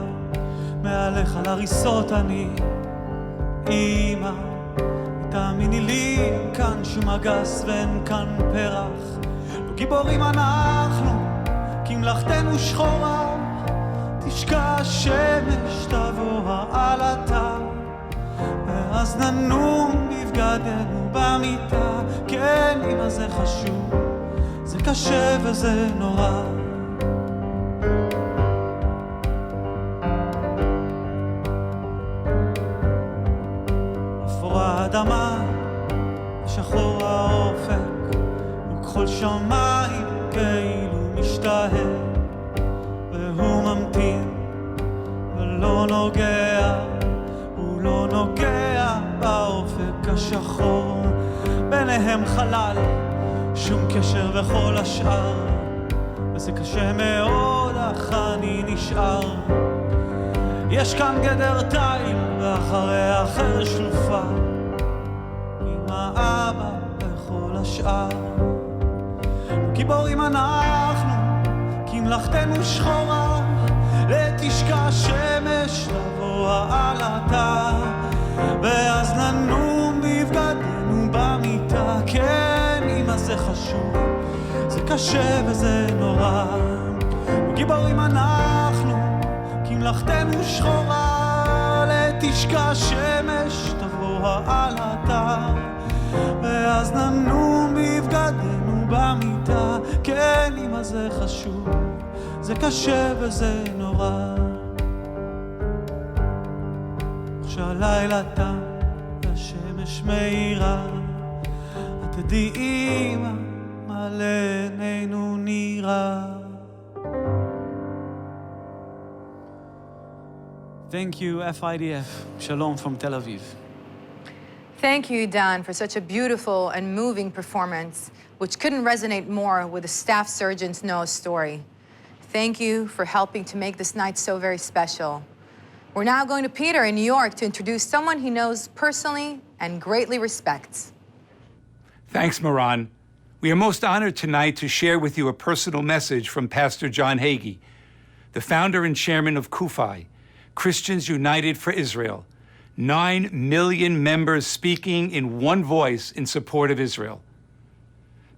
מעליך על הריסות אני אמא, תאמיני לי, כאן שום אגס ואין כאן פרח. לא גיבורים אנחנו, כי מלאכתנו שחורה, תשקע השמש, תבוא העלתה, ואז ננום בבגדנו במיטה. כן, אמא, זה חשוב, זה קשה וזה נורא. האדמה, שחור האופק, וכחול שמיים כאילו משתהה, והוא ממתין ולא נוגע, הוא לא נוגע באופק השחור, ביניהם חלל, שום קשר וכל השאר, וזה קשה מאוד, אך אני נשאר. יש כאן גדר תיל, ואחרי האחר שלופה, עם האבא וכל השאר. גיבורים אנחנו, כי מלאכתנו שחורה, לתשקע השמש, תבוא העלתה, ואז ננום בבגדנו במיטה. כן, אמא, זה חשוב, זה קשה וזה נורא. גיבורים אנחנו, כי מלאכתנו שחורה, לתשקע השמש, תבוא העלתה, ואז ננום בבגדנו במיטה. כן, אמא, זה חשוב, זה קשה וזה נורא. כשהלילה תם והשמש מאירה, את תדעי אמא, מה לעינינו נראה. Thank you, FIDF. Shalom from Tel Aviv. Thank you, Idan, for such a beautiful and moving performance, which couldn't resonate more with the staff surgeon's Noah's story. Thank you for helping to make this night so very special. We're now going to Peter in New York to introduce someone he knows personally and greatly respects. Thanks, Moran. We are most honored tonight to share with you a personal message from Pastor John Hagee, the founder and chairman of Kochavi, Christians United for Israel, 9 million members speaking in one voice in support of Israel.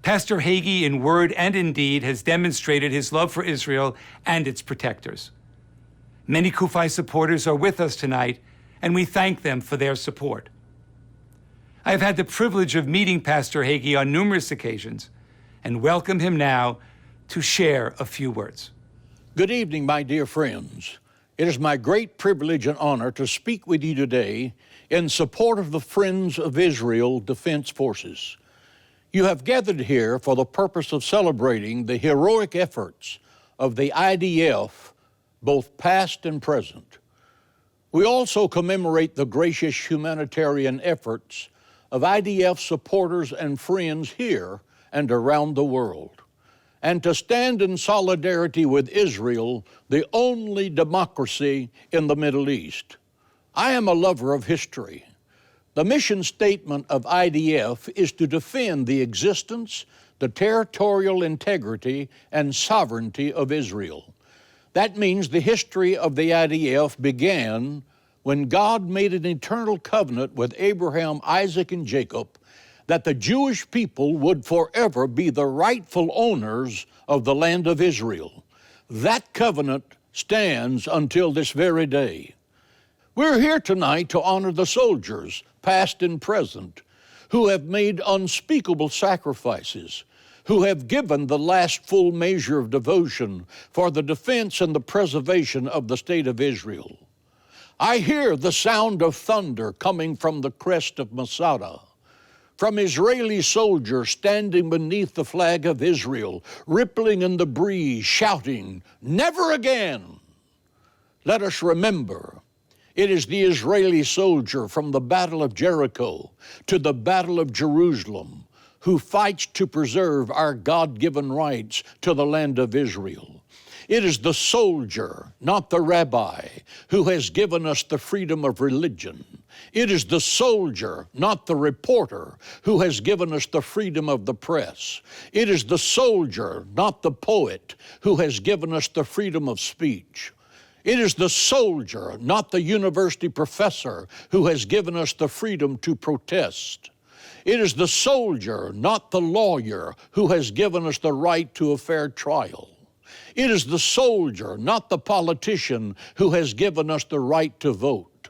Pastor Hagee, in word and in deed, has demonstrated his love for Israel and its protectors. Many Kochavi supporters are with us tonight, and we thank them for their support. I have had the privilege of meeting Pastor Hagee on numerous occasions and welcome him now to share a few words. Good evening, my dear friends. It is my great privilege and honor to speak with you today in support of the Friends of Israel Defense Forces. You have gathered here for the purpose of celebrating the heroic efforts of the IDF, both past and present. We also commemorate the gracious humanitarian efforts of IDF supporters and friends here and around the world, and to stand in solidarity with Israel, the only democracy in the Middle East. I am a lover of history. The mission statement of IDF is to defend the existence, the territorial integrity, and sovereignty of Israel. That means the history of the IDF began when God made an eternal covenant with Abraham, Isaac, and Jacob that the Jewish people would forever be the rightful owners of the land of Israel. That covenant stands until this very day. We're here tonight to honor the soldiers, past and present, who have made unspeakable sacrifices, who have given the last full measure of devotion for the defense and the preservation of the state of Israel. I hear the sound of thunder coming from the crest of Masada, from Israeli soldiers standing beneath the flag of Israel, rippling in the breeze, shouting, "Never again!" Let us remember, it is the Israeli soldier from the Battle of Jericho to the Battle of Jerusalem who fights to preserve our God-given rights to the land of Israel. It is the soldier, not the rabbi, who has given us the freedom of religion. It is the soldier, not the reporter, who has given us the freedom of the press. It is the soldier, not the poet, who has given us the freedom of speech. It is the soldier, not the university professor, who has given us the freedom to protest. It is the soldier, not the lawyer, who has given us the right to a fair trial. It is the soldier, not the politician, who has given us the right to vote.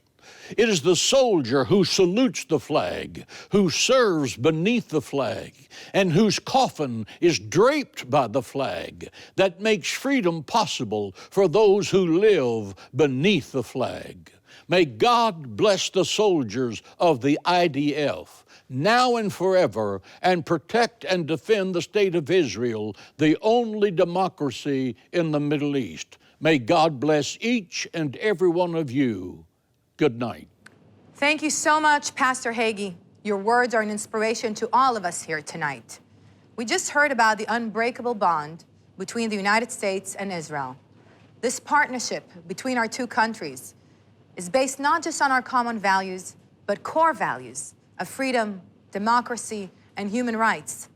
It is the soldier who salutes the flag, who serves beneath the flag, and whose coffin is draped by the flag that makes freedom possible for those who live beneath the flag. May God bless the soldiers of the IDF, now and forever, and protect and defend the state of Israel, the only democracy in the Middle East. May God bless each and every one of you. Good night. Thank you so much, Pastor Hagee. Your words are an inspiration to all of us here tonight. We just heard about the unbreakable bond between the United States and Israel. This partnership between our two countries is based not just on our common values, but core values of freedom, democracy, and human rights.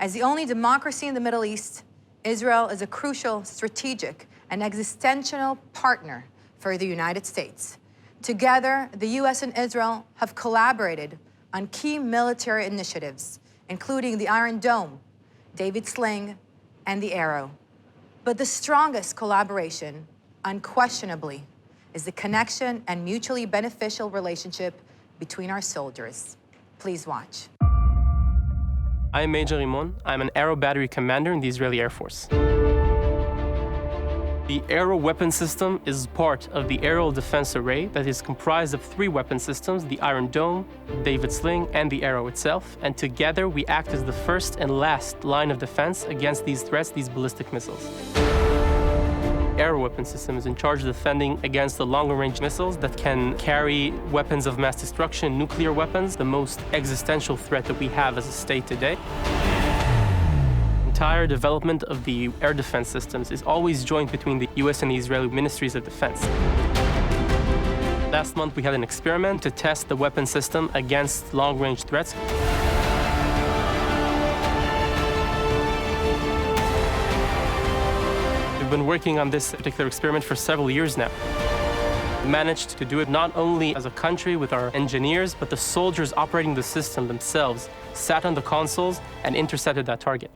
As the only democracy in the Middle East, Israel is a crucial, strategic, and existential partner for the United States. Together, the U.S. and Israel have collaborated on key military initiatives, including the Iron Dome, David Sling, and the Arrow. But the strongest collaboration, unquestionably, is the connection and mutually beneficial relationship between our soldiers. Please watch. I am Major Rimon. I'm an Arrow Battery Commander in the Israeli Air Force. The Arrow weapon system is part of the aerial defense array that is comprised of 3 weapon systems, the Iron Dome, David Sling, and the Arrow itself. And together, we act as the first and last line of defense against these threats, these ballistic missiles. air weapon system is in charge of defending against the longer-range missiles that can carry weapons of mass destruction, nuclear weapons, the most existential threat that we have as a state today. The entire development of the air defense systems is always joint between the US and the Israeli Ministries of Defense. Last month, we had an experiment to test the weapon system against long-range threats. We've been working on this particular experiment for several years now. We managed to do it not only as a country with our engineers, but the soldiers operating the system themselves sat on the consoles and intercepted that target.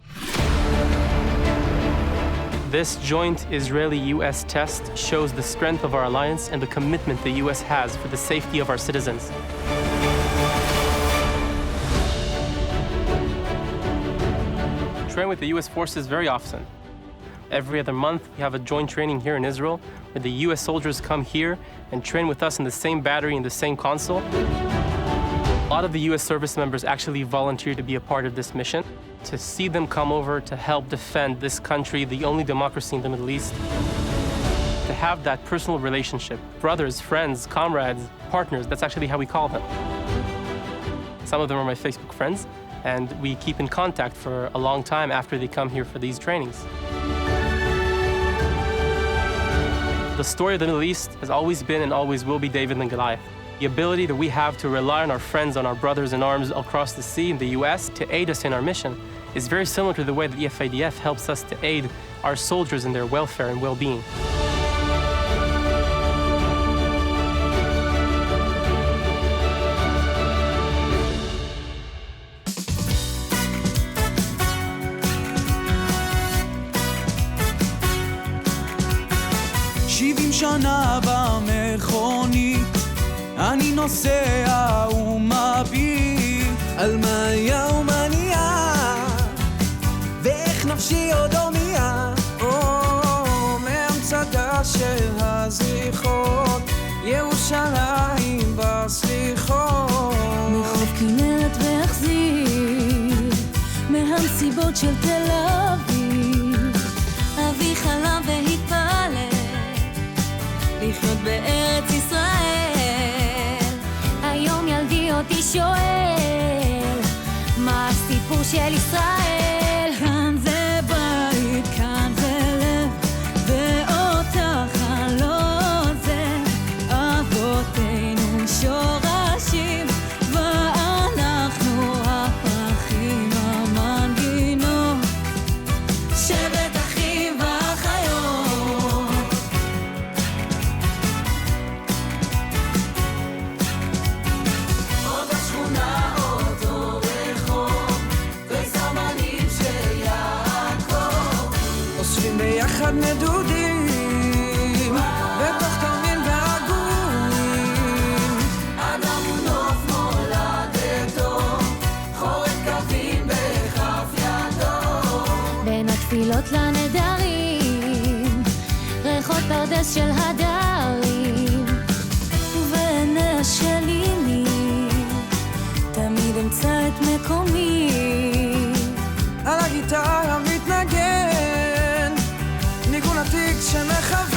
This joint Israeli-US test shows the strength of our alliance and the commitment the US has for the safety of our citizens. We train with the US forces very often. Every other month, we have a joint training here in Israel, where the US soldiers come here and train with us in the same battery, in the same console. A lot of the US service members actually volunteer to be a part of this mission. To see them come over to help defend this country, the only democracy in the Middle East. To have that personal relationship, brothers, friends, comrades, partners, that's actually how we call them. Some of them are my Facebook friends, and we keep in contact for a long time after they come here for these trainings. The story of the Middle East has always been and always will be David and Goliath. The ability that we have to rely on our friends, on our brothers in arms across the sea in the US to aid us in our mission is very similar to the way that the FIDF helps us to aid our soldiers in their welfare and well-being. שנה במכונית אני נוסע ומביט על מה היה ומה נהיה ואיך נפשי עוד הומייה מהמצדה של הזריחות ירושלים בסליחות מחוף כנרת והחזיר מהמסיבות של תל אביב אבי חלם והתפלל לחיות בארץ ישראל היום ילדי אותי שואל מה הסיפור של ישראל כאן זה בית, כאן זה לב ואותך אני לא עוזב אבותינו שורשים ואנחנו הפרחים המנגינות שבט אחים ואחיות עוד השכונה אותו רחוב וזמנים של יעקב אוספים ביחד נדודים בתוך תרמין ועגורים אדם הוא נוף מולדתו חורף קווים בכף ידו בין התפילות לנדרים ריחות פרדס של הדרים ובעיניה של אמי תמיד אמצא את מקומי על הגיטרה מתנגן ניגון עתיק שמכוון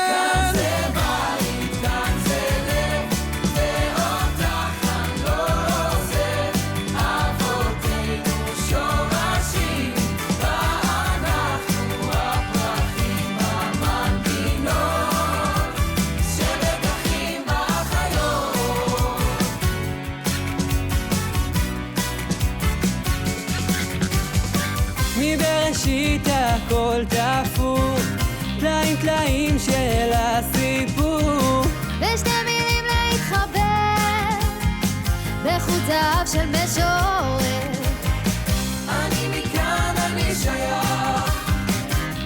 כאן זה בית, כאן זה לב ואותך אני לא עוזב אבותינו שורשים ואנחנו הפרחים המנגינות שבט אחים ואחיות מבראשית הכל תפור טלאים טלאים של הסיפור ושתי מילים להתחבר בחוטיו של משורר אני מכאן אני שייך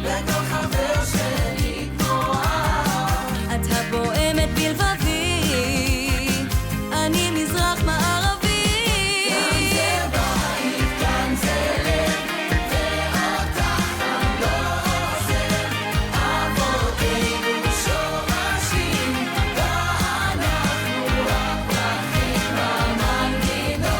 וכל חבר שלי כוח את הפועמת בלבבי אני מזרח מערבי כאן זה בית, כאן זה לב ואותך אני לא עוזב אבותינו שורשים ואנחנו הפרחים המנגינות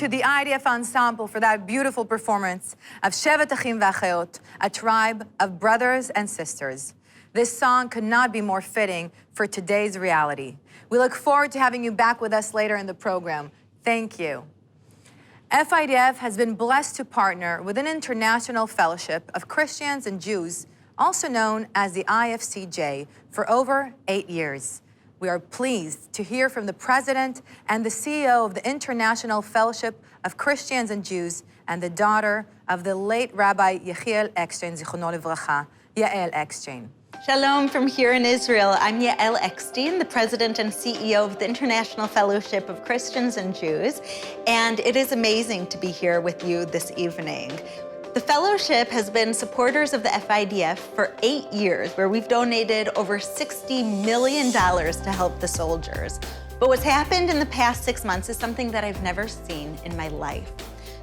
to the IDF Ensemble for that beautiful performance of Shevet Achim V'Achayot, a tribe of brothers and sisters. This song could not be more fitting for today's reality. We look forward to having you back with us later in the program. Thank you. FIDF has been blessed to partner with an international fellowship of Christians and Jews, also known as the IFCJ, for over 8 years. We are pleased to hear from the President and the CEO of the International Fellowship of Christians and Jews and the daughter of the late Rabbi Yechiel Eckstein, Zichrono Livracha, Yael Eckstein. Shalom from here in Israel. I'm Yael Eckstein, the President and CEO of the International Fellowship of Christians and Jews, and it is amazing to be here with you this evening. The fellowship has been supporters of the FIDF for 8 years, where we've donated over $60 million to help the soldiers. But what's happened in the past 6 months is something that I've never seen in my life.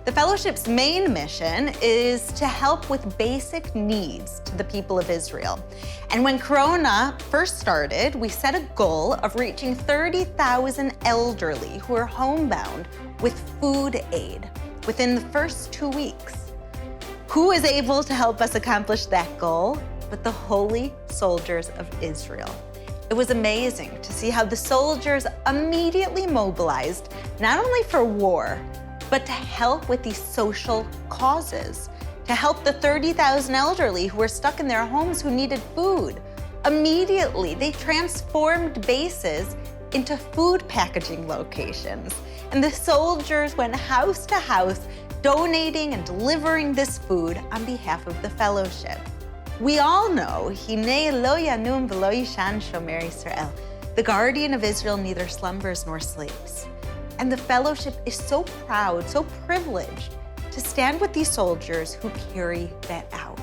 The fellowship's main mission is to help with basic needs to the people of Israel. And when Corona first started, we set a goal of reaching 30,000 elderly who are homebound with food aid within the first 2 weeks. Who is able to help us accomplish that goal but the holy soldiers of Israel? It was amazing to see how the soldiers immediately mobilized, not only for war, but to help with these social causes, to help the 30,000 elderly who were stuck in their homes who needed food. Immediately, they transformed bases into food packaging locations. And the soldiers went house to house, donating and delivering this food on behalf of the fellowship. We all know, Hinei lo yanum v'lo yishan shomer Yisrael. The guardian of Israel neither slumbers nor sleeps. And the fellowship is so proud, so privileged to stand with these soldiers who carry that out.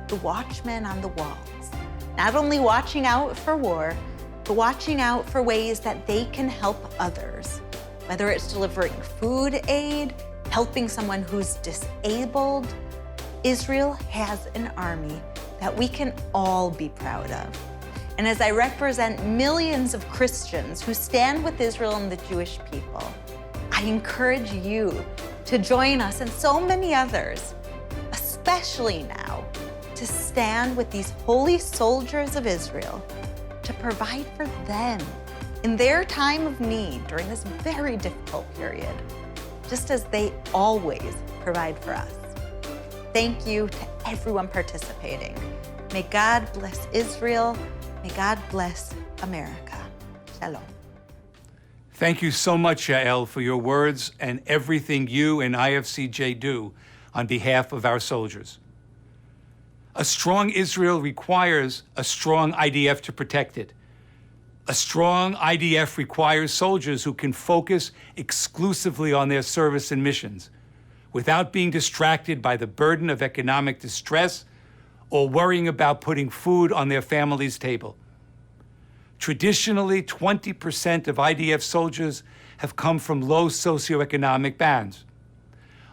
The watchmen on the walls, not only watching out for war, but watching out for ways that they can help others, whether it's delivering food aid, helping someone who's disabled. Israel has an army that we can all be proud of. And as I represent millions of Christians who stand with Israel and the Jewish people, I encourage you to join us and so many others, especially now, to stand with these holy soldiers of Israel to provide for them in their time of need during this very difficult period, just as they always provide for us. Thank you to everyone participating. May God bless Israel. May God bless America. Shalom. Thank you so much, Yael, for your words and everything you and IFCJ do on behalf of our soldiers. A strong Israel requires a strong IDF to protect it. A strong IDF requires soldiers who can focus exclusively on their service and missions without being distracted by the burden of economic distress or worrying about putting food on their family's table. Traditionally, 20% of IDF soldiers have come from low socioeconomic bands,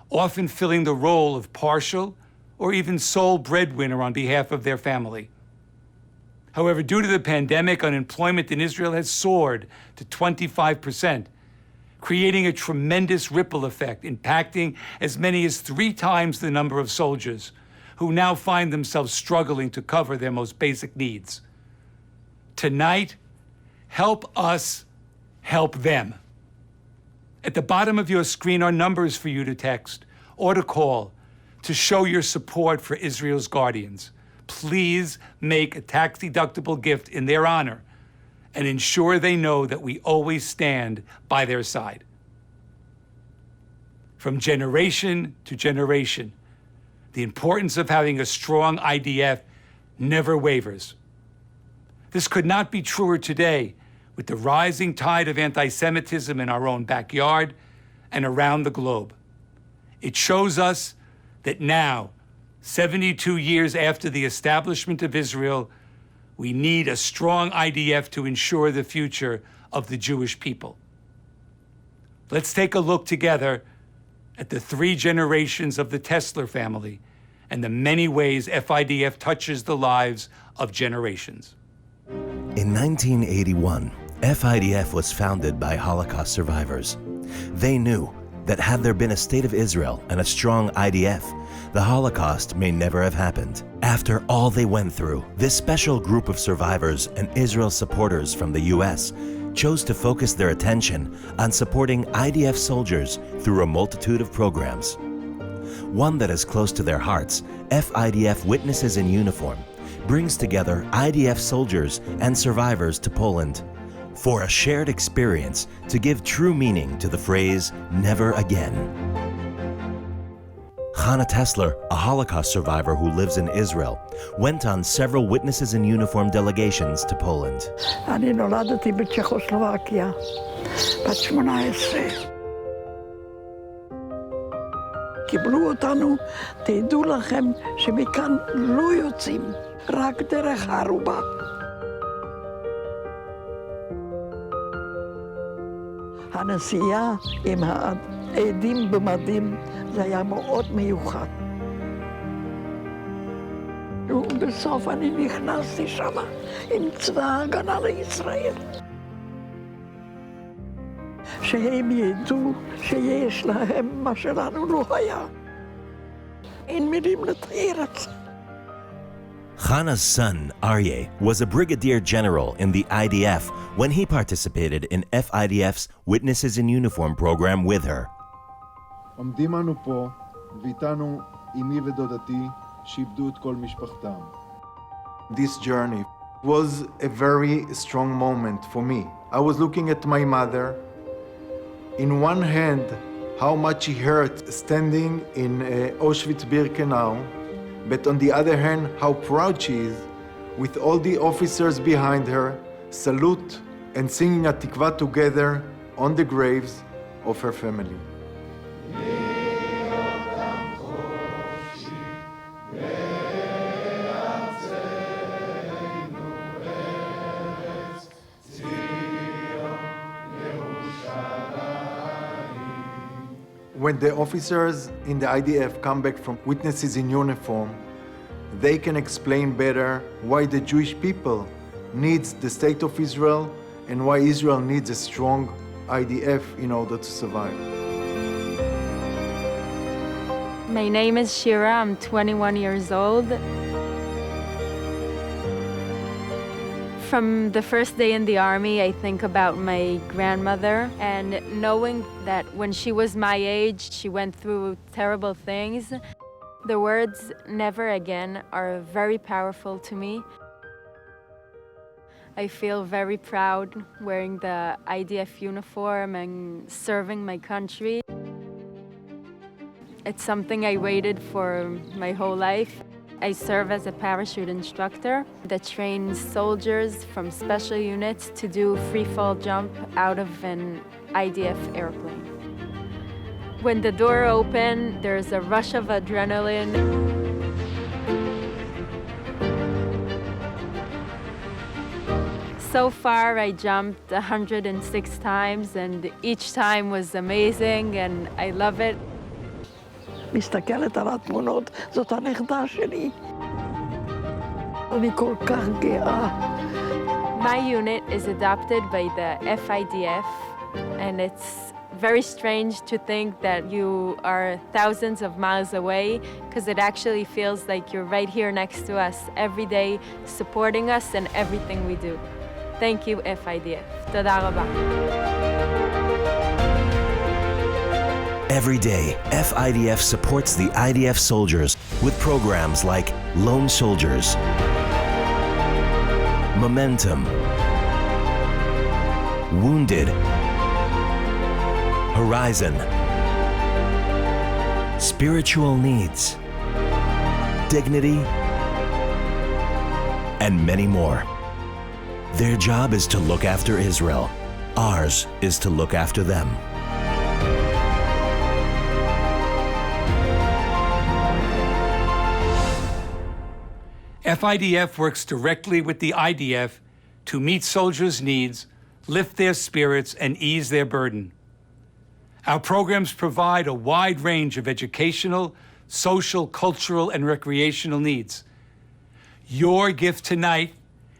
often filling the role of partial or even sole breadwinner on behalf of their family. However, due to the pandemic, unemployment in Israel has soared to 25%, creating a tremendous ripple effect, impacting as many as 3 times the number of soldiers who now find themselves struggling to cover their most basic needs. Tonight, help us help them. At the bottom of your screen are numbers for you to text or to call to show your support for Israel's guardians. Please make a tax-deductible gift in their honor and ensure they know that we always stand by their side. From generation to generation, the importance of having a strong IDF never wavers. This could not be truer today with the rising tide of anti-Semitism in our own backyard and around the globe. It shows us that now, 72 years after the establishment of Israel, we need a strong IDF to ensure the future of the Jewish people. Let's take a look together at the 3 generations of the Tessler family and the many ways FIDF touches the lives of generations. In 1981, FIDF was founded by Holocaust survivors. They knew that had there been a state of Israel and a strong IDF, the Holocaust may never have happened. After all they went through, this special group of survivors and Israel supporters from the US chose to focus their attention on supporting IDF soldiers through a multitude of programs. One that is close to their hearts, FIDF Witnesses in Uniform, brings together IDF soldiers and survivors to Poland for a shared experience to give true meaning to the phrase, never again. Hannah Tessler, a Holocaust survivor who lives in Israel, went on several Witnesses in Uniform delegations to Poland. אני נולדתי בצ'כוסלובקיה, בת 18. קיבלו אותנו, תדעו לכם שמכאן לא יוצאים, רק דרך הערובה. הנסיעה עם העדים במדים זה היה מאוד מיוחד. ובסוף אני נכנסתי שם עם צבא ההגנה לישראל. שהם ידעו שיש להם מה שלנו לא היה. אין מילים לתאר את זה. Hannah's son, Aryeh, was a brigadier general in the IDF when he participated in FIDF's Witnesses in Uniform program with her. עומדים אנו פה, ואיתנו אמי ודודתי, שאיבדו את כל משפחתם. This journey was a very strong moment for me. I was looking at my mother. In one hand, how much she hurt standing in Auschwitz-Birkenau, but on the other hand, how proud she is with all the officers behind her, salute and singing Atikva together on the graves of her family. When the officers in the IDF come back from Witnesses in Uniform, they can explain better why the Jewish people needs the state of Israel and why Israel needs a strong IDF in order to survive. My name is Shira, I'm 21 years old. From the first day in the army, I think about my grandmother, and knowing that when she was my age, she went through terrible things. The words "never again" are very powerful to me. I feel very proud wearing the IDF uniform and serving my country. It's something I waited for my whole life. I serve as a parachute instructor that trains soldiers from special units to do free fall jump out of an IDF airplane. When the door opened, there's a rush of adrenaline. So far, I jumped 106 times, and each time was amazing, and I love it. מסתכלת על התמונות, זאת הנכדה שלי. אני כל כך גאה. My unit is adopted by the FIDF, and it's very strange to think that you are thousands of miles away, because it actually feels like you're right here next to us every day, supporting us in everything we do. Thank you, FIDF. תודה רבה. Every day, FIDF supports the IDF soldiers with programs like Lone Soldiers, Momentum, Wounded, Horizon, Spiritual Needs, Dignity, and many more. Their job is to look after Israel. Ours is to look after them. FIDF works directly with the IDF to meet soldiers' needs, lift their spirits, and ease their burden. Our programs provide a wide range of educational, social, cultural, and recreational needs. Your gift tonight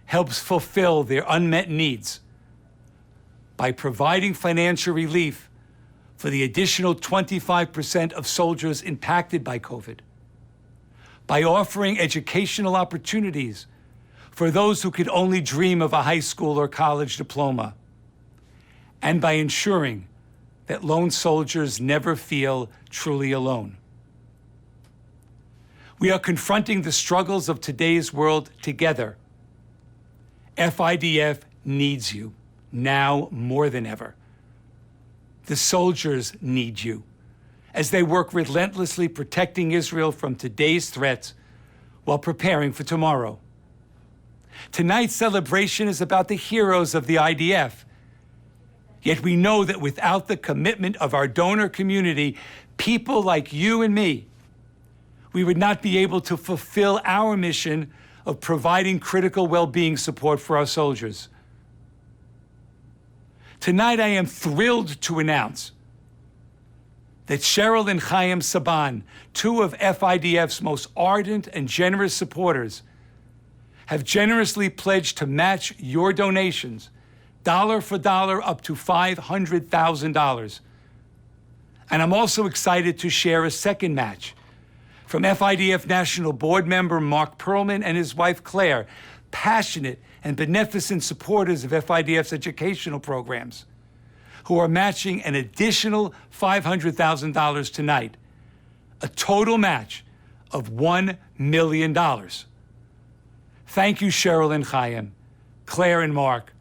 helps fulfill their unmet needs. By providing financial relief for the additional 25% of soldiers impacted by COVID, by offering educational opportunities for those who could only dream of a high school or college diploma, and by ensuring that lone soldiers never feel truly alone. We are confronting the struggles of today's world together. FIDF needs you, now more than ever. The soldiers need you, as they work relentlessly protecting Israel from today's threats while preparing for tomorrow. Tonight's celebration is about the heroes of the IDF. Yet we know that without the commitment of our donor community, people like you and me, we would not be able to fulfill our mission of providing critical well-being support for our soldiers. Tonight, I am thrilled to announce that Cheryl and Chaim Saban, two of FIDF's most ardent and generous supporters, have generously pledged to match your donations, dollar for dollar, up to $500,000. And I'm also excited to share a second match from FIDF National Board member Mark Perlman and his wife Claire, passionate and beneficent supporters of FIDF's educational programs, who are matching an additional $500,000 tonight, a total match of $1 million. Thank you, Cheryl and Chaim, Claire and Mark,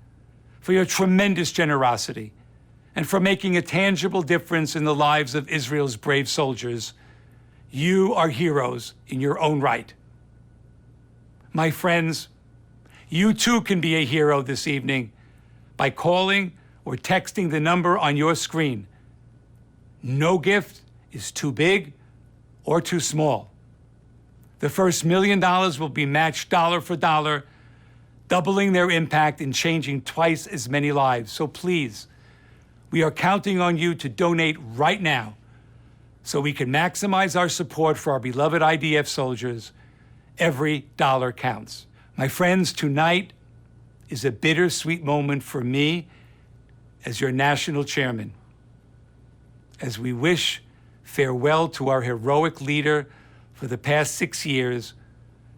for your tremendous generosity and for making a tangible difference in the lives of Israel's brave soldiers. You are heroes in your own right. My friends, you too can be a hero this evening by calling or texting the number on your screen. No gift is too big or too small. The first $1 million will be matched dollar for dollar, doubling their impact and changing twice as many lives. So please, we are counting on you to donate right now so we can maximize our support for our beloved IDF soldiers. Every dollar counts. My friends, tonight is a bittersweet moment for me as your national chairman, as we wish farewell to our heroic leader for the past 6 years,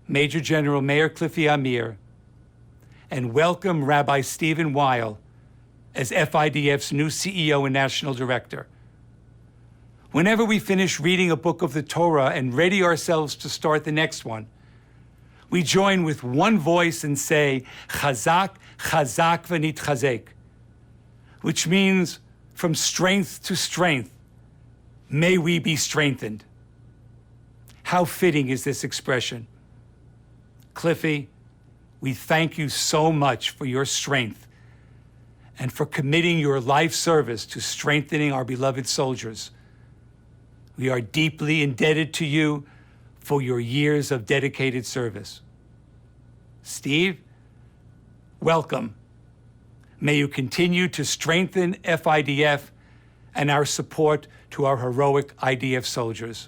Major General Meir Cliffy Amir, and welcome Rabbi Stephen Weil as FIDF's new CEO and National Director. Whenever we finish reading a book of the Torah and ready ourselves to start the next one, we join with one voice and say, Chazak, Chazak v'nitchazek, which means from strength to strength, may we be strengthened. How fitting is this expression? Cliffy, we thank you so much for your strength and for committing your life service to strengthening our beloved soldiers. We are deeply indebted to you for your years of dedicated service. Steve, welcome. May you continue to strengthen FIDF and our support to our heroic IDF soldiers.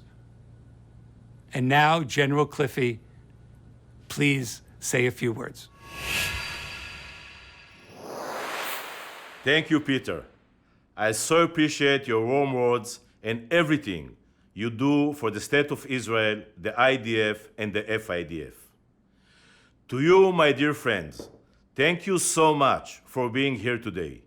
And now, General Cliffy, please say a few words. Thank you, Peter. I so appreciate your warm words and everything you do for the State of Israel, the IDF, and the FIDF. To you, my dear friends, thank you so much for being here today.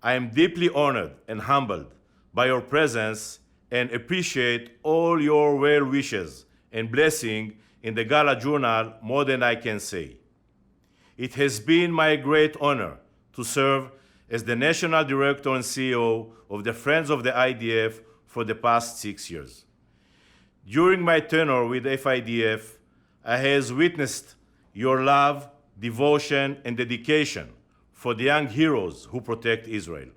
I am deeply honored and humbled by your presence and appreciate all your well wishes and blessing in the Gala Journal more than I can say. It has been my great honor to serve as the National Director and CEO of the Friends of the IDF for the past 6 years. During my tenure with FIDF, I have witnessed your love, devotion, and dedication for the young heroes who protect Israel.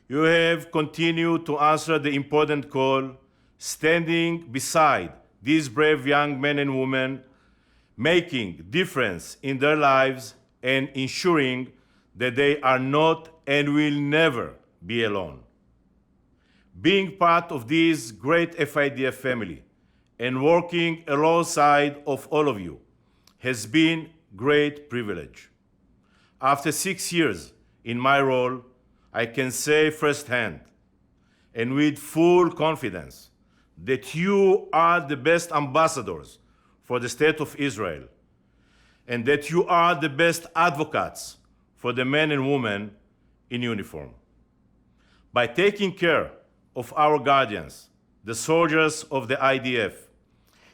You have continued to answer the important call, standing beside these brave young men and women, making difference in their lives and ensuring that they are not and will never be alone. Being part of this great FIDF family and working alongside of all of you has been great privilege. After 6 years in my role, I can say firsthand and with full confidence that you are the best ambassadors for the State of Israel, and that you are the best advocates for the men and women in uniform. By taking care of our guardians, the soldiers of the IDF,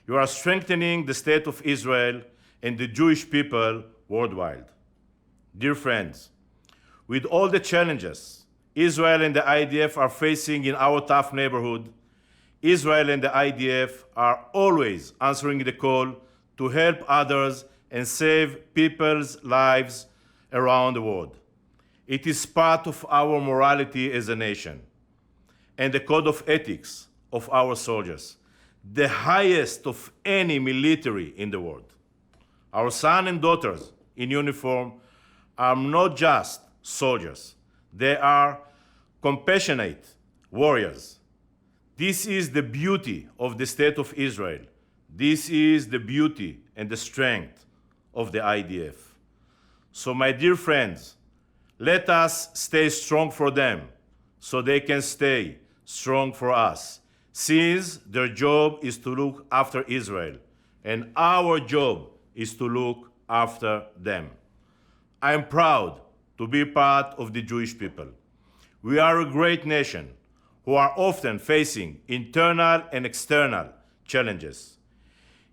you are strengthening the State of Israel and the Jewish people worldwide. Dear friends, with all the challenges Israel and the IDF are facing in our tough neighborhood, Israel and the IDF are always answering the call to help others and save people's lives around the world. It is part of our morality as a nation and the code of ethics of our soldiers, the highest of any military in the world. Our sons and daughters in uniform are not just soldiers. They are compassionate warriors. This is the beauty of the State of Israel. This is the beauty and the strength of the IDF. So, my dear friends, let us stay strong for them so they can stay strong for us, since their job is to look after Israel, and our job is to look after them. I am proud to be part of the Jewish people. We are a great nation who are often facing internal and external challenges.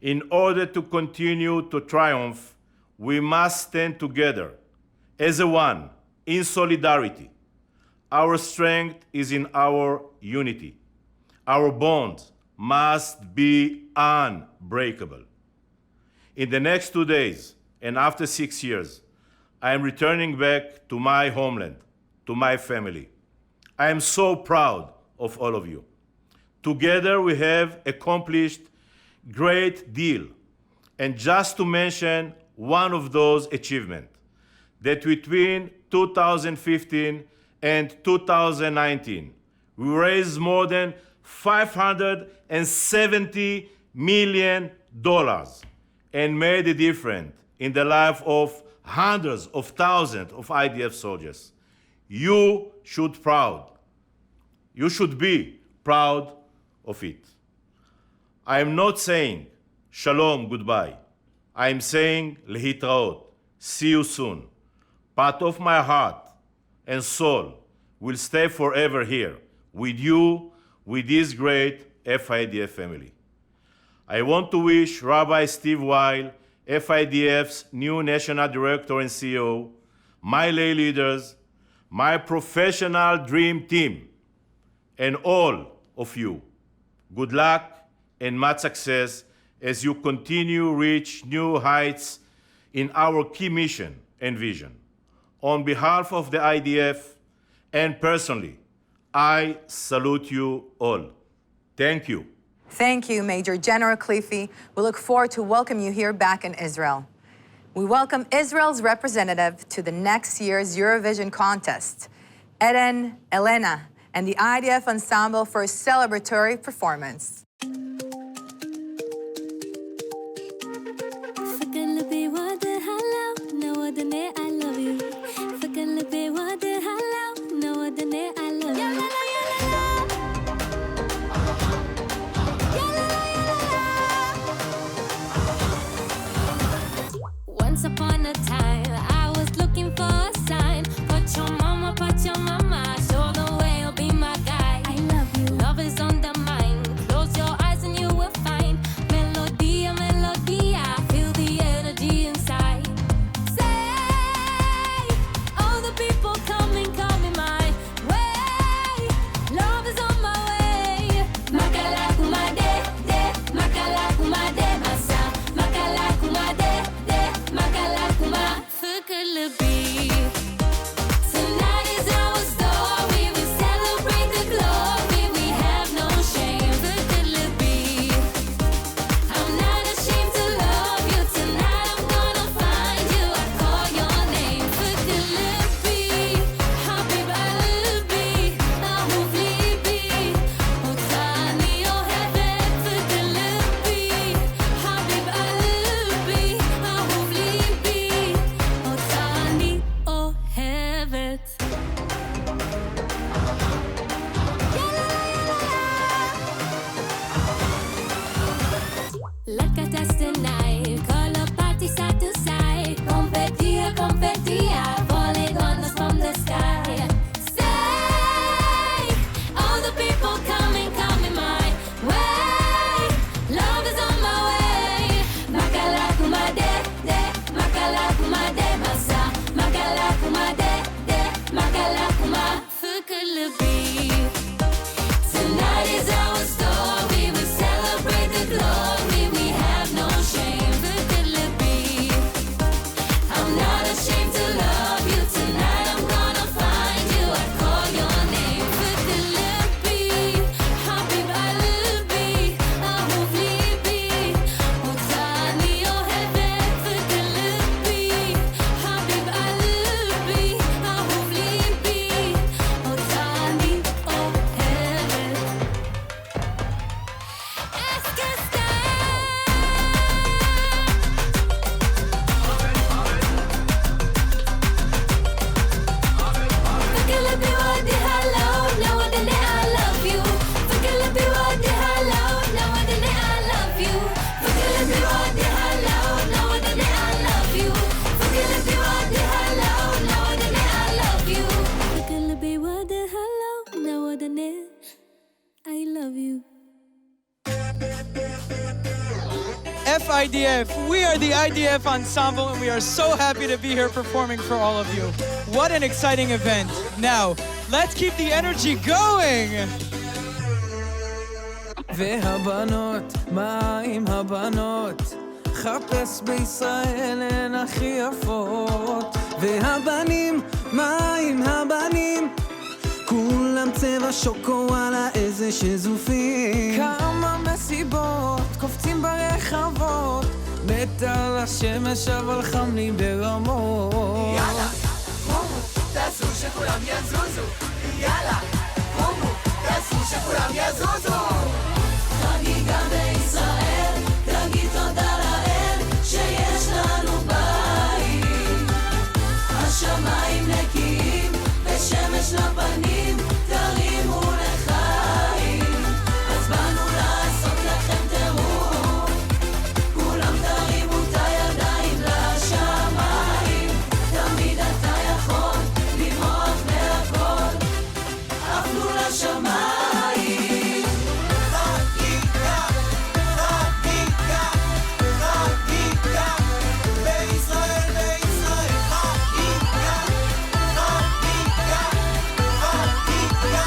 In order to continue to triumph, we must stand together as a one, in solidarity. Our strength is in our unity. Our bonds must be unbreakable. In the next 2 days, and after 6 years, I am returning back to my homeland, to my family. I am so proud of all of you. Together we have accomplished a great deal. And just to mention one of those achievements, that between 2015 and 2019, we raised more than $570 million and made a difference in the life of hundreds of thousands of IDF soldiers. You should be proud of it. I am not saying shalom, goodbye. I am saying lehitraot, see you soon. Part of my heart and soul will stay forever here with you, with this great FIDF family. I want to wish Rabbi Steve Weil, FIDF's new National Director and CEO, my lay leaders, my professional dream team, and all of you, good luck and much success as you continue to reach new heights in our key mission and vision. On behalf of the IDF and personally, I salute you all. Thank you. Thank you, Major General Khalifi. We look forward to welcoming you here back in Israel. We welcome Israel's representative to the next year's Eurovision contest, Eden Elena, and the IDF Ensemble for a celebratory performance. Once upon a time, I was looking for a sign. Put your mama, show the way, you'll be my guy. I love you. Love is on the mind. Close your eyes and you Look at us tonight, color party side to side. Confetti, confetti, falling on us from the sky. Stay, all the people coming my way. Love is on my way. Makala kumade, de, makala kumade, masa. Makala kumade, de, makala kuma. Fukulubi. Tonight is our story. We celebrate the glory. We have no shame. Fukulubi. I'm not ashamed to love you. Tonight I'm gonna find you. I call your name. Fukulubi. Habib Alubi. Ahov libi. Otani ohevet. Fukulubi. Habib Alubi. Ahov libi. Otani ohevet. Est-ce que Fukulubi wadi hello, now wadane I love you. Fukulubi wadi hello, now wadane I love you. Fukulubi wadi hello, now wadane I love you. Fukulubi wadi hello, now wadane I love you. Fukulubi wadi hello, now wadane I love you. FIDF, we are the IDF Ensemble and we are so happy to be here performing for all of you. What an exciting event. Now, let's keep the energy going. והבנות, מה עם הבנות? חפש בישראל הן הכי יפות. והבנים, מה עם הבנים? כולם צבע שוקו, וואלה איזה שזופים. כמה מסיבות, קופצים ברחבות. מת על השמש אבל חם לי ברמות. יאללה, קומו, תעשו שכולם יזוזו. יאללה, קומו, תעשו שכולם יזוזו. חגיגה בישראל, תגיד תודה לאל שיש לנו בית. השמיים נקיים ושמש לפנים, תרימו לחיים. אז באנו לעשות לכם טירוף, כולם תרימו את הידיים לשמיים. תמיד אתה יכול לברוח מהכל, עפנו לשמיים. חגיגה, חגיגה, חגיגה, בישראל, בישראל, חגיגה, חגיגה, חגיגה.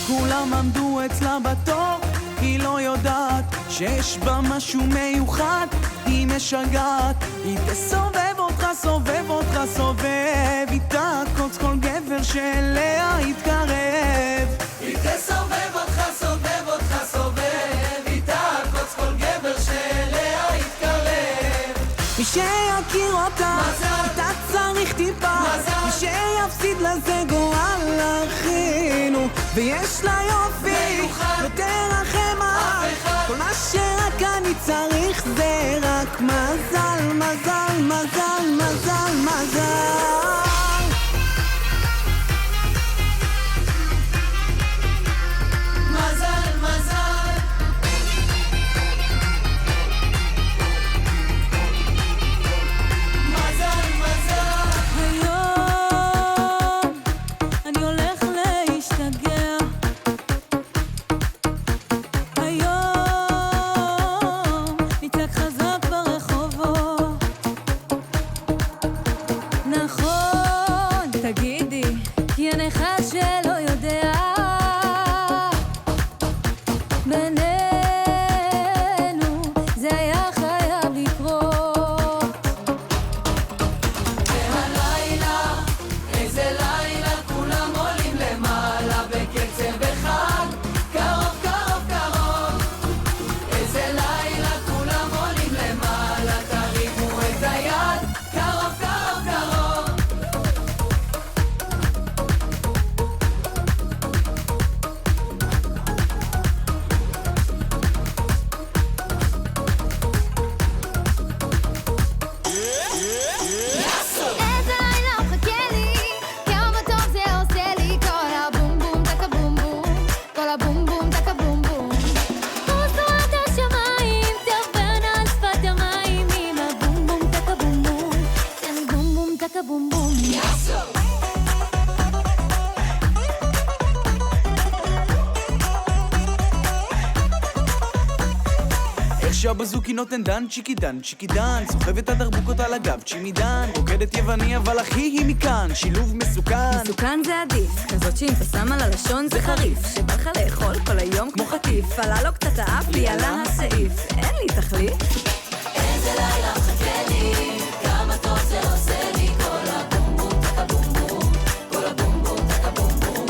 כולם עמדו אצלה בתור, היא לא יודעת שיש בה משהו מיוחד, היא משגעת. היא תסובב אותך, סובב אותך, סובב, היא תעקוץ כל גבר שאליה יתקרב. היא תסובב אותך, סובב אותך, סובב, היא תעקוץ כל גבר שאליה יתקרב. מי שיכיר אותה, אתה צריך טיפה, מי שיפסיד לזה גורל אחינו, ויש לה יופי, לא תרחם אף, כל מה שרק אני צריך זה רק מזל, מזל, מזל, מזל, מזל. מזל, מזל. מזל, מזל. היום אני הולך להשתגע. היום נצעק חזק ברחובות. נכון, תגידי, כי אין אחד שלא יודע. בינינו זה היה חייב לקרות. והלילה, איזה לילה, כולם עולים למעלה בקצב אחד. קרוב, קרוב, קרוב. איזה לילה, כולם עולים למעלה, תרימו את היד. קרוב, קרוב, קרוב. איך שהבזוקי נותן דן צ'יקי דן, סוחבת הדרבוקות על הגב צ'ימי דן, רוקדת יווני אבל אחי היא מכאן, שילוב מסוכן. מסוכן זה עדיף, כזאת שאם אתה שם על הלשון זה חריף, שבא לך לאכול כל היום כמו חטיף, עלה לו קצת האף לי עלה הסעיף, אין לי תחליף. איזה לילה מחכה לי, כמה טוב זה עושה לי, כל הבום בום טקה בום בום, כל הבום בום טקה בום בום.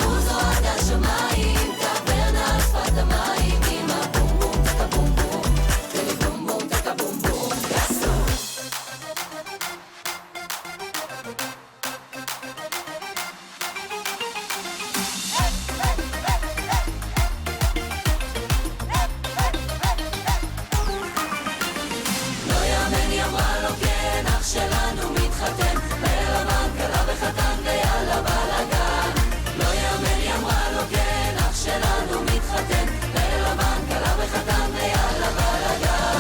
הוא זועק השמיים, טברנה על שפת המים, עם הבום בום טקה בום בום, תן לי בום בום טקה בום בום, יסו. לא יאמן היא אמרה לו כן, אח שלנו מתחתן, בלבן קלה וחתן ויאללה בלגן. לא יאמן היא אמרה לו כן, אח שלנו מתחתן, בלבן קלה וחתן ויאללה בלגן.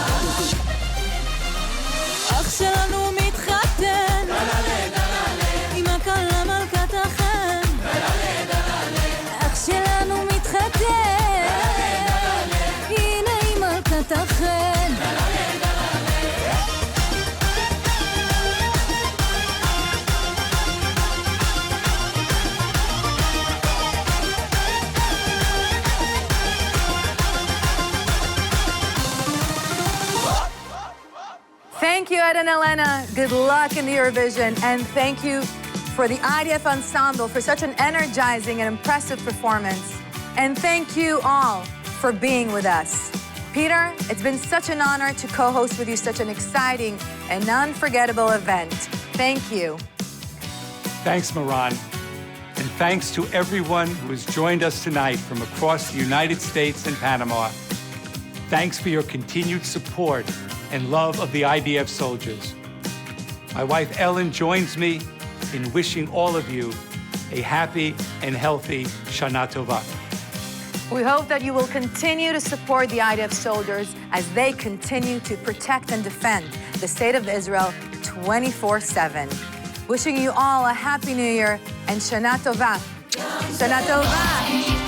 אח שלנו מתחתן, עם הכלה מלכת החן. אח שלנו מתחתן, הנה היא מלכת החן. Thank you, Ed and Elena. Good luck in the Eurovision. And thank you for the IDF Ensemble for such an energizing and impressive performance. And thank you all for being with us. Peter, it's been such an honor to co-host with you such an exciting and unforgettable event. Thank you. Thanks, Moran. And thanks to everyone who has joined us tonight from across the United States and Panama. Thanks for your continued support and love of the IDF soldiers. My wife Ellen joins me in wishing all of you a happy and healthy Shana Tova. We hope that you will continue to support the IDF soldiers as they continue to protect and defend the state of Israel 24/7. Wishing you all a happy New Year and Shana Tova. Shana Tova.